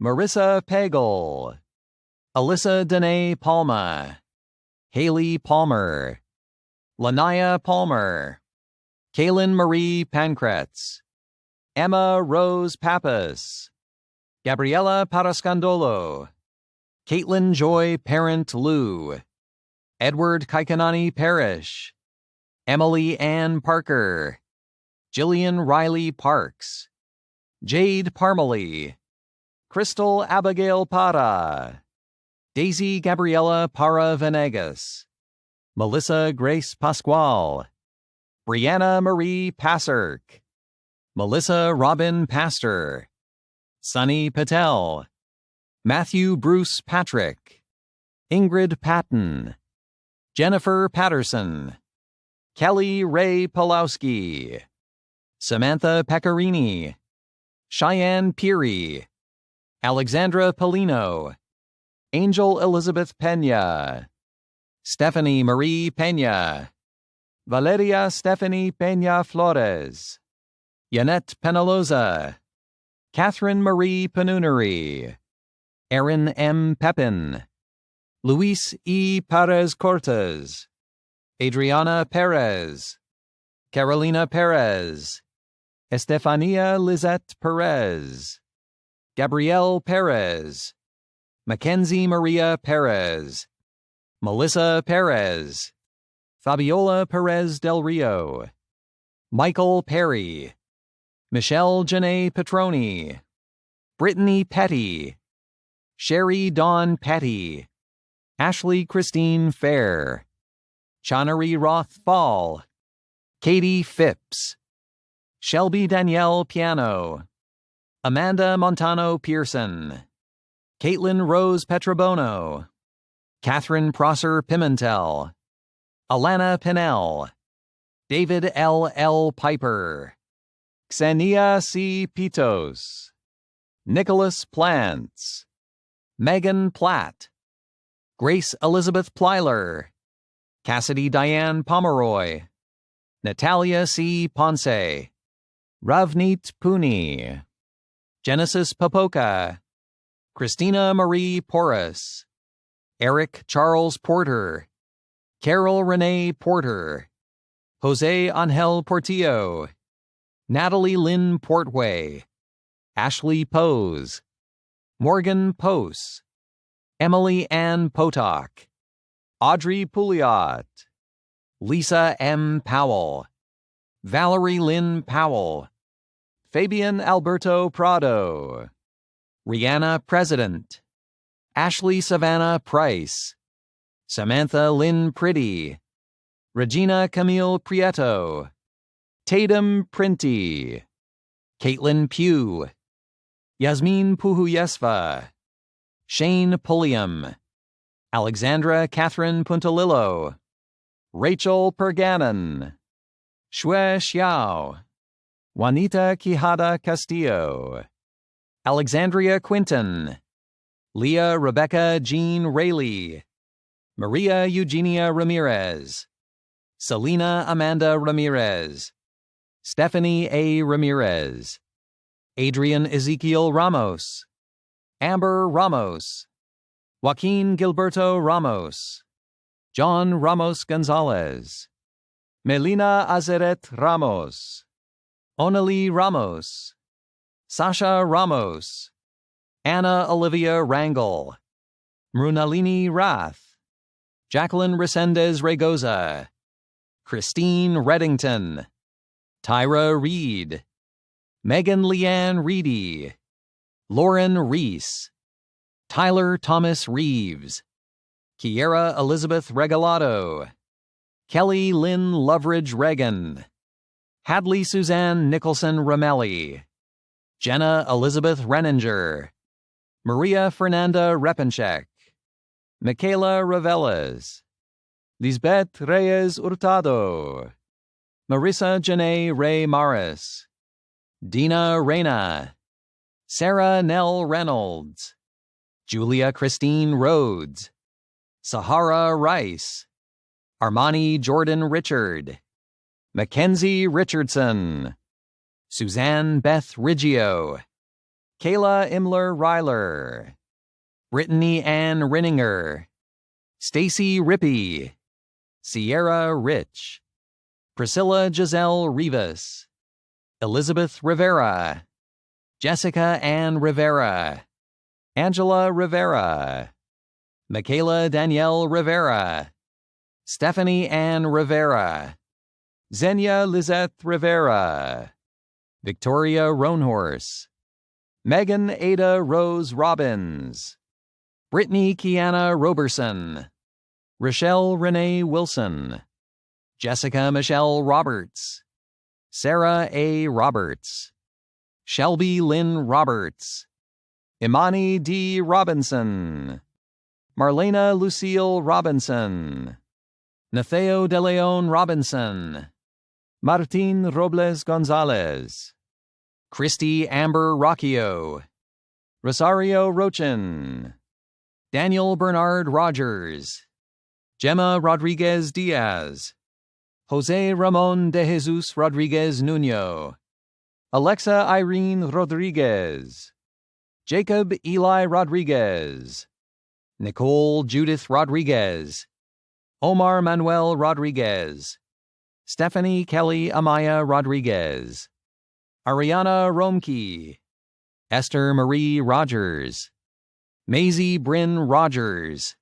Marissa Pagel, Alyssa Danae Palma, Haley Palmer, Lanaya Palmer, Kaylin Marie Pancratz, Emma Rose Pappas, Gabriela Parascandolo, Caitlin Joy Parent Liu, Edward Kaikanani Parrish, Emily Ann Parker, Jillian Riley Parks, Jade Parmalee, Crystal Abigail Para, Daisy Gabriela Para Venegas, Melissa Grace Pasquale, Brianna Marie Passerk, Melissa Robin Pastor, Sunny Patel, Matthew Bruce Patrick, Ingrid Patton, Jennifer Patterson, Kelly Ray Pulowski, Samantha Pecorini, Cheyenne Peary, Alexandra Polino, Angel Elizabeth Pena, Stephanie Marie Pena, Valeria Stephanie Pena Flores, Yanette Penaloza, Catherine Marie Penunari, Erin M. Pepin, Luis E. Perez Cortez, Adriana Perez, Carolina Perez, Estefania Lizette Perez, Gabrielle Perez, Mackenzie Maria Perez, Melissa Perez, Fabiola Perez Del Rio, Michael Perry, Michelle Janae Petroni, Brittany Petty, Sherry Dawn Petty, Ashley Christine Fair, Channery Roth Fall, Katie Phipps, Shelby Danielle Piano, Amanda Montano Pearson, Caitlin Rose Petrobono, Catherine Prosser Pimentel, Alana Pinnell, David L. L. Piper, Xenia C. Pitos, Nicholas Plants, Megan Platt, Grace Elizabeth Plyler, Cassidy Diane Pomeroy, Natalia C. Ponce, Ravneet Puni, Genesis Popoka, Christina Marie Porras, Eric Charles Porter, Carol Renee Porter, Jose Angel Portillo, Natalie Lynn Portway, Ashley Pose, Morgan Pose, Emily Ann Potok, Audrey Pouliot, Lisa M. Powell, Valerie Lynn Powell, Fabian Alberto Prado, Rihanna President, Ashley Savannah Price, Samantha Lynn Pretty, Regina Camille Prieto, Tatum Printy, Caitlin Pugh, Yasmin Puhuyesva, Shane Pulliam, Alexandra Catherine Puntalillo, Rachel Perganon, Xue Xiao, Juanita Quijada Castillo, Alexandria Quinton, Leah Rebecca Jean Rayleigh, Maria Eugenia Ramirez, Selena Amanda Ramirez, Stephanie A. Ramirez, Adrian Ezekiel Ramos, Amber Ramos, Joaquin Gilberto Ramos, John Ramos Gonzalez, Melina Azeret Ramos, Onali Ramos, Sasha Ramos, Anna Olivia Rangel, Mrunalini Rath, Jacqueline Resendez Regoza, Christine Reddington, Tyra Reed, Megan Leanne Reedy, Lauren Reese, Tyler Thomas Reeves, Kiera Elizabeth Regalado, Kelly Lynn Loveridge Reagan, Hadley Suzanne Nicholson Ramelli, Jenna Elizabeth Renninger, Maria Fernanda Repenchek, Michaela Ravelas, Lisbeth Reyes Hurtado, Marissa Janae Ray Morris, Dina Reyna, Sarah Nell Reynolds, Julia Christine Rhodes, Sahara Rice, Armani Jordan Richard, Mackenzie Richardson, Suzanne Beth Riggio, Kayla Imler Ryler, Brittany Ann Rinninger, Stacy Rippey, Sierra Rich, Priscilla Giselle Rivas, Elizabeth Rivera, Jessica Ann Rivera, Angela Rivera, Michaela Danielle Rivera, Stephanie Ann Rivera, Xenia Lizeth Rivera, Victoria Roanhorse, Megan Ada Rose Robbins, Brittany Kiana Roberson, Rochelle Renee Wilson, Jessica Michelle Roberts, Sarah A. Roberts, Shelby Lynn Roberts, Imani D. Robinson, Marlena Lucille Robinson, Natheo de Leon Robinson, Martin Robles Gonzalez, Christy Amber Rocchio, Rosario Rochin, Daniel Bernard Rogers, Gemma Rodriguez Diaz, Jose Ramon de Jesus Rodriguez Nuno, Alexa Irene Rodriguez, Jacob Eli Rodriguez, Nicole Judith Rodriguez, Omar Manuel Rodriguez, Stephanie Kelly Amaya Rodriguez, Ariana Romke, Esther Marie Rogers, Maisie Bryn Rogers,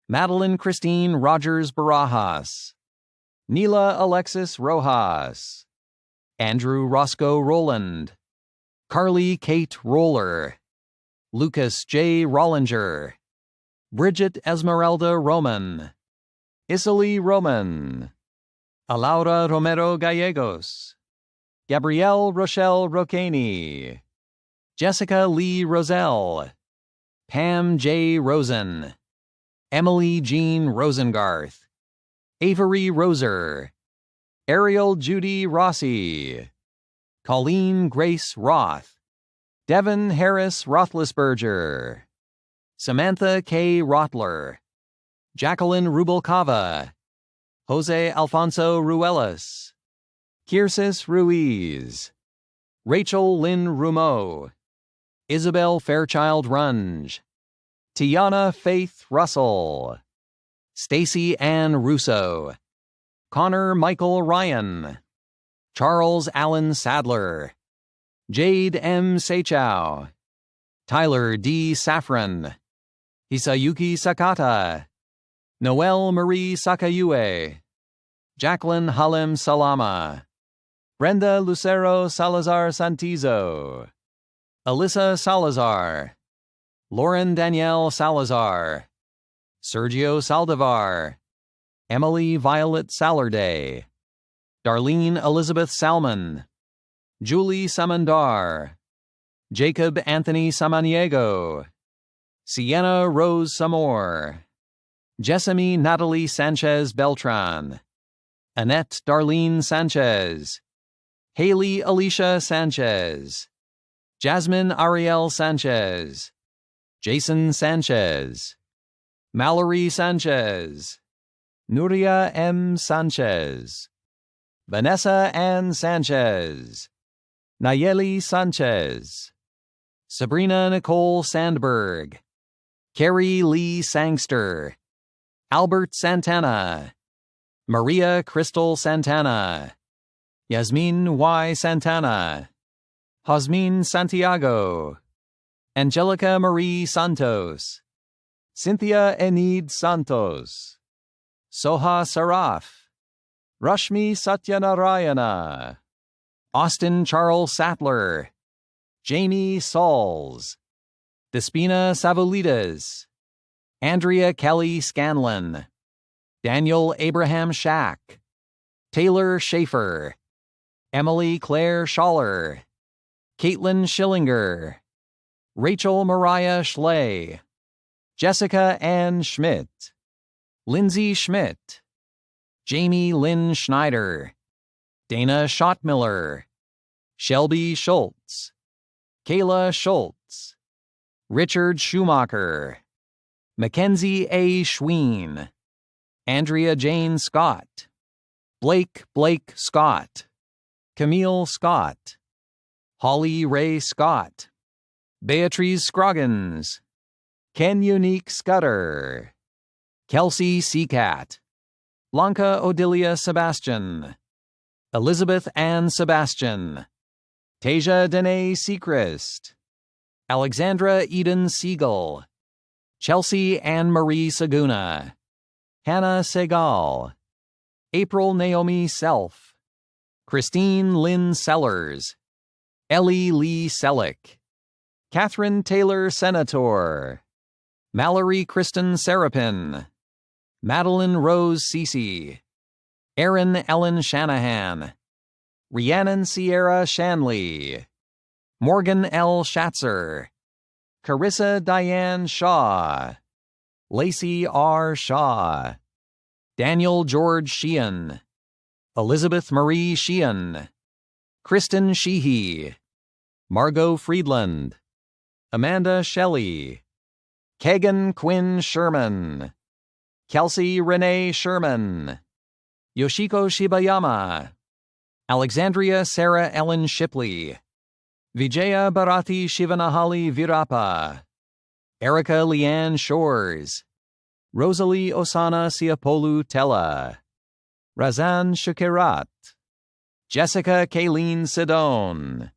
Madeline Christine Rogers Barajas, Neela Alexis Rojas, Andrew Roscoe Roland, Carly Kate Roller, Lucas J. Rollinger, Bridget Esmeralda Roman, Isali Roman, Alaura Romero Gallegos, Gabrielle Rochelle Rocani, Jessica Lee Roselle, Pam J. Rosen, Emily Jean Rosengarth, Avery Roser, Ariel Judy Rossi, Colleen Grace Roth, Devin Harris Roethlisberger, Samantha K. Rotler, Jacqueline Rubalcava, Jose Alfonso Ruelas, Kirsis Ruiz, Rachel Lynn Rumeau, Isabel Fairchild Runge, Tiana Faith Russell, Stacy Ann Russo, Connor Michael Ryan, Charles Allen Sadler, Jade M. Seichow, Tyler D. Safran, Hisayuki Sakata, Noelle Marie Sakayue, Jacqueline Halem Salama, Brenda Lucero Salazar Santizo, Alyssa Salazar, Lauren Danielle Salazar, Sergio Saldivar, Emily Violet Salarday, Darlene Elizabeth Salmon, Julie Samandar, Jacob Anthony Samaniego, Sienna Rose Samor, Jessamy Natalie Sanchez Beltran, Annette Darlene Sanchez, Haley Alicia Sanchez, Jasmine Ariel Sanchez, Jason Sanchez, Mallory Sanchez, Nuria M. Sanchez, Vanessa Ann Sanchez, Nayeli Sanchez, Sabrina Nicole Sandberg, Carrie Lee Sangster, Albert Santana, Maria Crystal Santana, Yasmin Y. Santana, Jasmine Santiago, Angelica Marie Santos, Cynthia Enid Santos, Soha Saraf, Rashmi Satyanarayana, Austin Charles Sattler, Jamie Sauls, Despina Savolides, Andrea Kelly Scanlon, Daniel Abraham Shack, Taylor Schaefer, Emily Claire Schaller, Caitlin Schillinger, Rachel Mariah Schley, Jessica Ann Schmidt, Lindsay Schmidt, Jamie Lynn Schneider, Dana Schottmiller, Shelby Schultz, Kayla Schultz, Richard Schumacher, Mackenzie A. Schween, Andrea Jane Scott, Blake Scott, Camille Scott, Holly Ray Scott, Beatrice Scroggins, Ken Unique Scudder, Kelsey Seacat, Blanca Odilia Sebastian, Elizabeth Ann Sebastian, Tasia Danae Sechrist, Alexandra Eden Siegel, Chelsea Ann Marie Saguna, Hannah Segal, April Naomi Self, Christine Lynn Sellers, Ellie Lee Selleck, Catherine Taylor Senator, Mallory Kristen Serapin, Madeline Rose Cece, Erin Ellen Shanahan, Rhiannon Sierra Shanley, Morgan L. Schatzer, Carissa Diane Shaw, Lacey R. Shaw, Daniel George Sheehan, Elizabeth Marie Sheehan, Kristen Sheehy, Margot Friedland, Amanda Shelley, Kagan Quinn Sherman, Kelsey Renee Sherman, Yoshiko Shibayama, Alexandria Sarah Ellen Shipley, Vijaya Bharati Shivanahali Virapa, Erica Leanne Shores, Rosalie Osana Siapolu Tella, Razan Shukirat, Jessica Kayleen Sidone,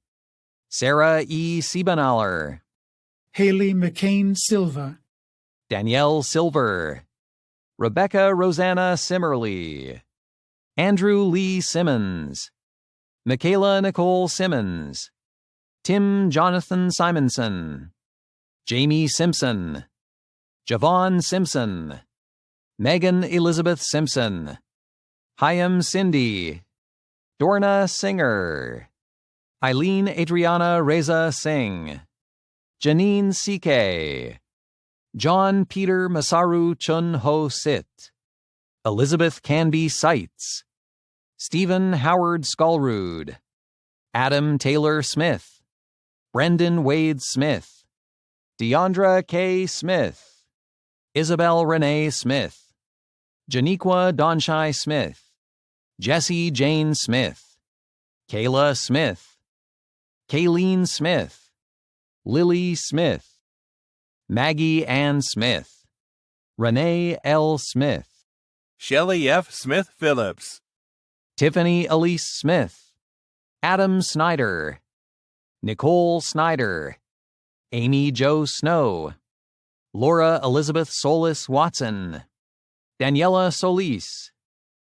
Sarah E. Siebanaler, Haley McCain Silva, Danielle Silver, Rebecca Rosanna Simmerly, Andrew Lee Simmons, Michaela Nicole Simmons, Tim Jonathan Simonson, Jamie Simpson, Javon Simpson, Megan Elizabeth Simpson, Hyam Cindy, Dorna Singer, Eileen Adriana Reza Singh, Janine C.K., John Peter Masaru Chun Ho Sit, Elizabeth Canby Seitz, Stephen Howard Skullrood, Adam Taylor Smith, Brendan Wade Smith, Deandra K. Smith, Isabel Renee Smith, Janiqua Donshai Smith, Jessie Jane Smith, Kayla Smith, Kayleen Smith, Lily Smith, Maggie Ann Smith, Renee L. Smith, Shelley F. Smith Phillips, Tiffany Elise Smith, Adam Snyder, Nicole Snyder, Amy Jo Snow, Laura Elizabeth Solis Watson, Daniela Solis,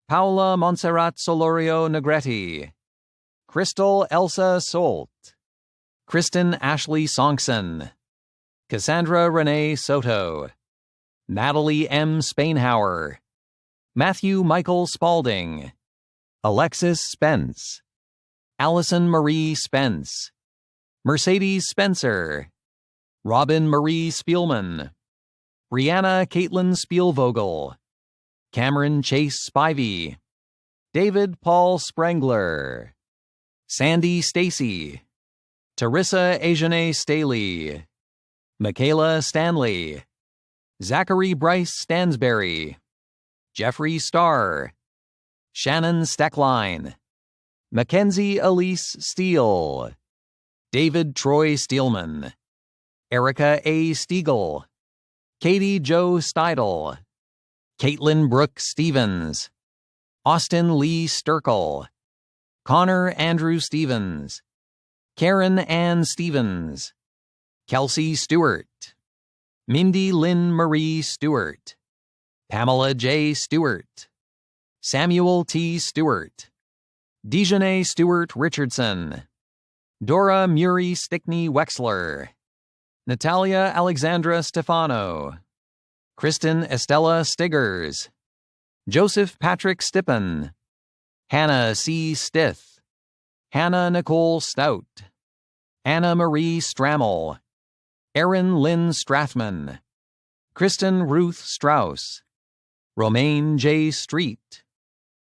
Paula Montserrat Solorio Negretti, Crystal Elsa Solt, Kristen Ashley Sonkson, Cassandra Renee Soto, Natalie M. Spainhauer, Matthew Michael Spalding, Alexis Spence, Allison Marie Spence, Mercedes Spencer, Robin Marie Spielman, Brianna Caitlin Spielvogel, Cameron Chase Spivey, David Paul Sprengler, Sandy Stacy, Teresa Ajane Staley, Michaela Stanley, Zachary Bryce Stansberry, Jeffrey Starr, Shannon Steckline, Mackenzie Elise Steele, David Troy Steelman, Erica A. Stiegel, Katie Jo Steidel, Caitlin Brooke Stevens, Austin Lee Sturkle, Connor Andrew Stevens, Karen Ann Stevens, Kelsey Stewart, Mindy Lynn Marie Stewart, Pamela J. Stewart, Samuel T. Stewart, Dejanay Stewart Richardson, Dora Muri Stickney Wexler, Natalia Alexandra Stefano, Kristen Estella Stiggers, Joseph Patrick Stippen, Hannah C. Stith, Hannah Nicole Stout, Anna Marie Strammel, Erin Lynn Strathman, Kristen Ruth Strauss, Romaine J. Street,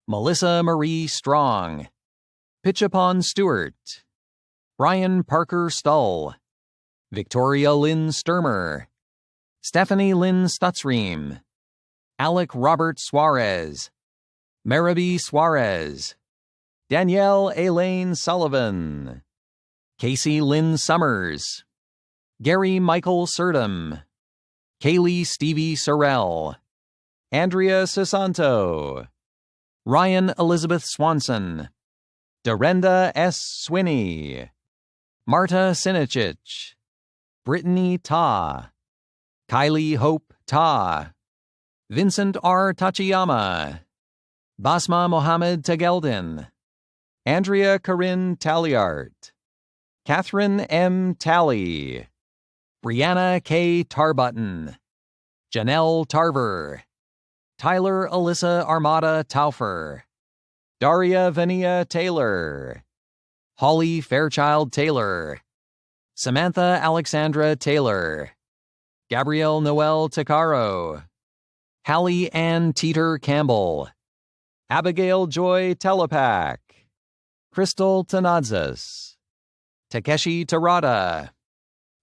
Melissa Marie Strong, Pitchapon Stewart, Brian Parker Stull, Victoria Lynn Sturmer, Stephanie Lynn Stutzream, Alec Robert Suarez, Maribel Suarez, Danielle Elaine Sullivan, Casey Lynn Summers, Gary Michael Surdam, Kaylee Stevie Sorrell, Andrea Sasanto, Ryan Elizabeth Swanson, Dorenda S. Swinney, Marta Sinichich, Brittany Ta, Kylie Hope Ta, Vincent R. Tachiyama, Basma Mohammed Tageldin, Andrea Corinne Talliart, Catherine M. Talley, Brianna K. Tarbutton, Janelle Tarver, Tyler Alyssa Armada Taufer, Daria Vania Taylor, Holly Fairchild Taylor, Samantha Alexandra Taylor, Gabrielle Noel Takaro, Hallie Ann Teeter Campbell, Abigail Joy Telepak, Crystal Tanadzas, Takeshi Tarada,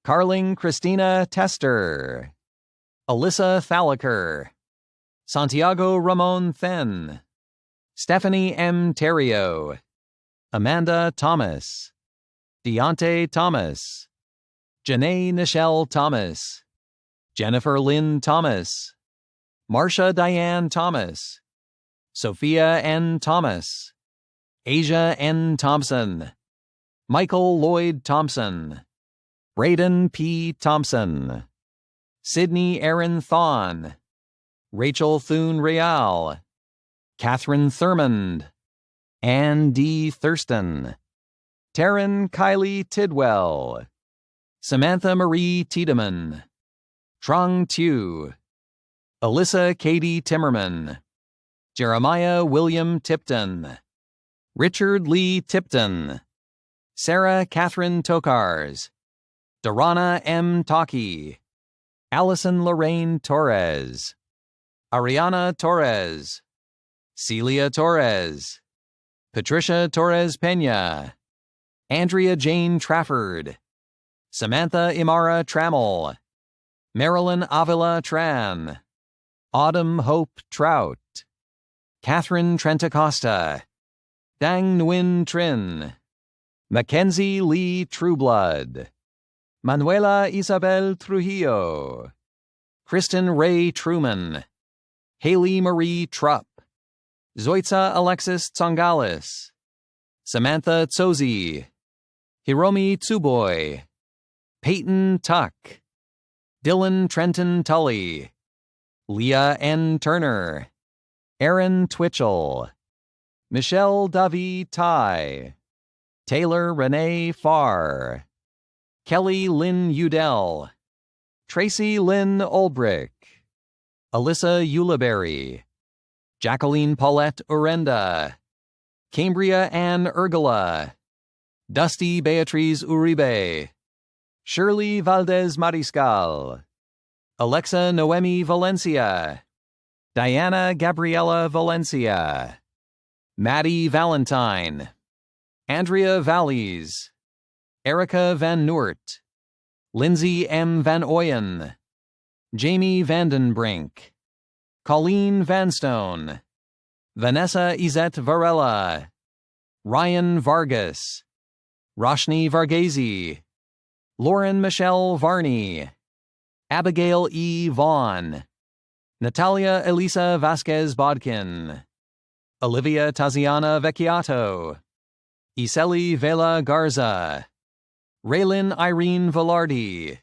Carling Christina Tester, Alyssa Thalaker, Santiago Ramon Then, Stephanie M. Terrio, Amanda Thomas, Deontay Thomas, Janae Nichelle Thomas, Jennifer Lynn Thomas, Marcia Diane Thomas, Sophia N. Thomas, Asia N. Thompson, Michael Lloyd Thompson, Braden P. Thompson, Sydney Aaron Thon, Rachel Thune Real, Catherine Thurmond, Ann D. Thurston, Taryn Kylie Tidwell, Samantha Marie Tiedemann, Trong Tu, Alyssa Katie Timmerman, Jeremiah William Tipton, Richard Lee Tipton, Sarah Catherine Tokars, Dorana M. Taki, Allison Lorraine Torres, Ariana Torres, Celia Torres, Patricia Torres Pena, Andrea Jane Trafford, Samantha Imara Trammell, Marilyn Avila Tran, Autumn Hope Trout, Catherine Trentacosta, Dang Nguyen Trinh, Mackenzie Lee Trueblood, Manuela Isabel Trujillo, Kristen Ray Truman, Haley Marie Trupp, Zoitza Alexis Tsongalis, Samantha Tsozi, Hiromi Tsuboy, Peyton Tuck, Dylan Trenton Tully, Leah N. Turner, Aaron Twitchell, Michelle Davi Tai, Taylor Renee Farr, Kelly Lynn Udell, Tracy Lynn Ulbrich, Alyssa Uliberry, Jacqueline Paulette Urenda, Cambria Ann Urgula, Dusty Beatriz Uribe, Shirley Valdez Mariscal, Alexa Noemi Valencia, Diana Gabriela Valencia, Maddie Valentine, Andrea Valleys, Erica Van Noort, Lindsay M. Van Oyen, Jamie Vandenbrink, Colleen Vanstone, Vanessa Izette Varela, Ryan Vargas, Roshni Varghese, Lauren Michelle Varney, Abigail E. Vaughn, Natalia Elisa Vasquez Bodkin, Olivia Taziana Vecchiato, Iseli Vela Garza, Raylin Irene Velarde,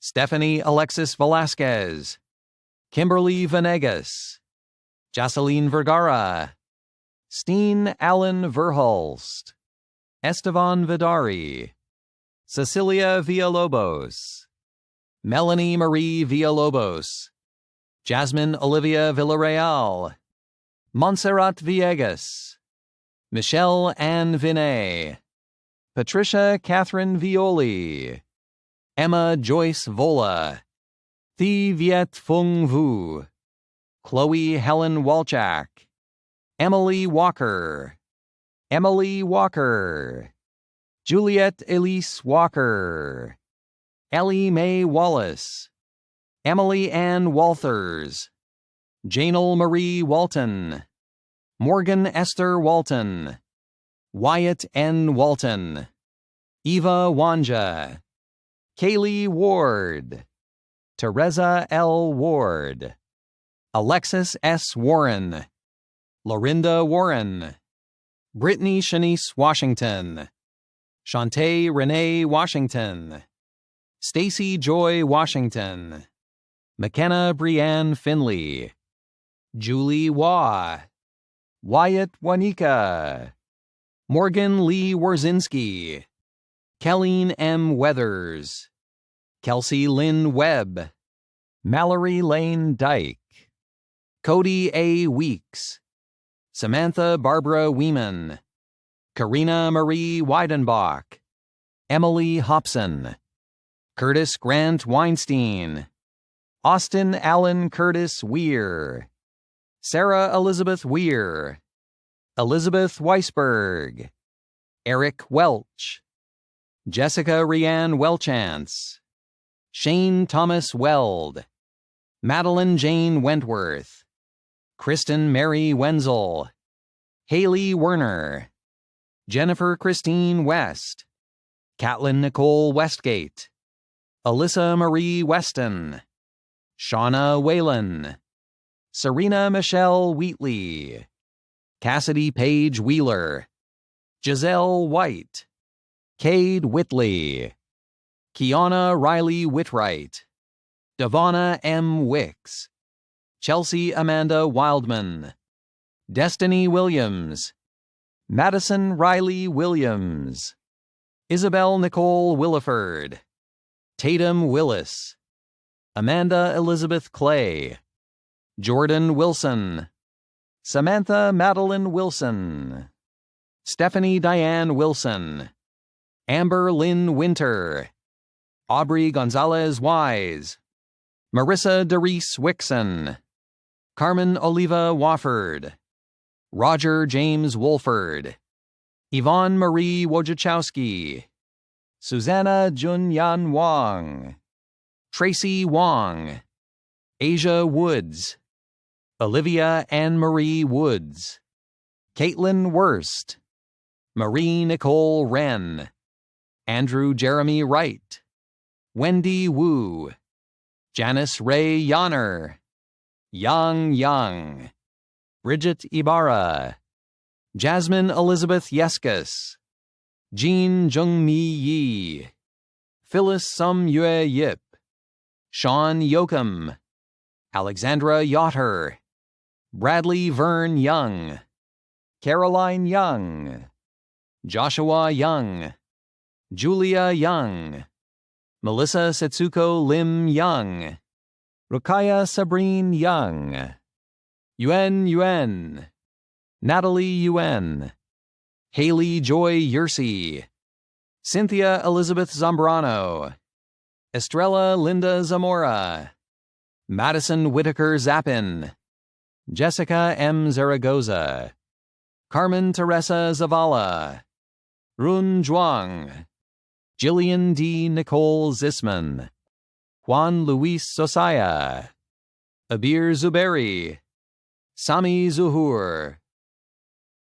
Stephanie Alexis Velasquez, Kimberly Venegas, Jocelyn Vergara, Steen Allen Verhulst, Estevan Vidari, Cecilia Villalobos, Melanie Marie Villalobos, Jasmine Olivia Villarreal, Montserrat Villegas, Michelle Ann Vinay, Patricia Catherine Violi, Emma Joyce Vola, Thi Viet Phung Vu, Chloe Helen Walchak, Emily Walker, Juliet Elise Walker, Ellie Mae Wallace, Emily Ann Walthers, Janel Marie Walton, Morgan Esther Walton, Wyatt N. Walton, Eva Wanja, Kaylee Ward, Teresa L. Ward, Alexis S. Warren, Lorinda Warren, Brittany Shanice Washington, Shantae Renee Washington, Stacy Joy Washington, McKenna Brianne Finley, Julie Waugh, Wyatt Wanika, Morgan Lee Warzinski, Kelleen M. Weathers, Kelsey Lynn Webb, Mallory Lane Dyke, Cody A. Weeks, Samantha Barbara Weeman, Karina Marie Weidenbach, Emily Hobson, Curtis Grant Weinstein, Austin Allen Curtis Weir, Sarah Elizabeth Weir, Elizabeth Weisberg, Eric Welch, Jessica Rianne Welchance, Shane Thomas Weld, Madeline Jane Wentworth, Kristen Mary Wenzel, Haley Werner, Jennifer Christine West, Catlin Nicole Westgate, Alyssa Marie Weston, Shauna Whalen, Serena Michelle Wheatley, Cassidy Page Wheeler, Giselle White, Cade Whitley, Kiana Riley Whitwright, Devonna M. Wicks, Chelsea Amanda Wildman, Destiny Williams, Madison Riley Williams, Isabel Nicole Williford, Tatum Willis, Amanda Elizabeth Clay, Jordan Wilson, Samantha Madeline Wilson, Stephanie Diane Wilson, Amber Lynn Winter, Aubrey Gonzalez Wise, Marissa Derice Wixon, Carmen Oliva Wofford, Roger James Wolford, Yvonne Marie Wojciechowski, Susanna Junyan Wong, Tracy Wong, Asia Woods, Olivia Anne Marie Woods, Caitlin Wurst, Marie Nicole Wren, Andrew Jeremy Wright, Wendy Wu, Janice Ray Yonner, Yang Yang, Bridget Ibarra, Jasmine Elizabeth Yeskus, Jean Jung-mi Yi, Phyllis Sum Yue Yip, Sean Yoakum, Alexandra Yotter, Bradley Vern Young, Caroline Young, Joshua Young, Julia Young, Melissa Setsuko Lim Young, Rukaya Sabrine Young, Yuen, Natalie Yuen, Haley Joy Yersey, Cynthia Elizabeth Zambrano, Estrella Linda Zamora, Madison Whitaker Zappin, Jessica M. Zaragoza, Carmen Teresa Zavala, Run Zhuang, Jillian D. Nicole Zisman, Juan Luis Sosaya, Abir Zuberi, Sami Zuhur,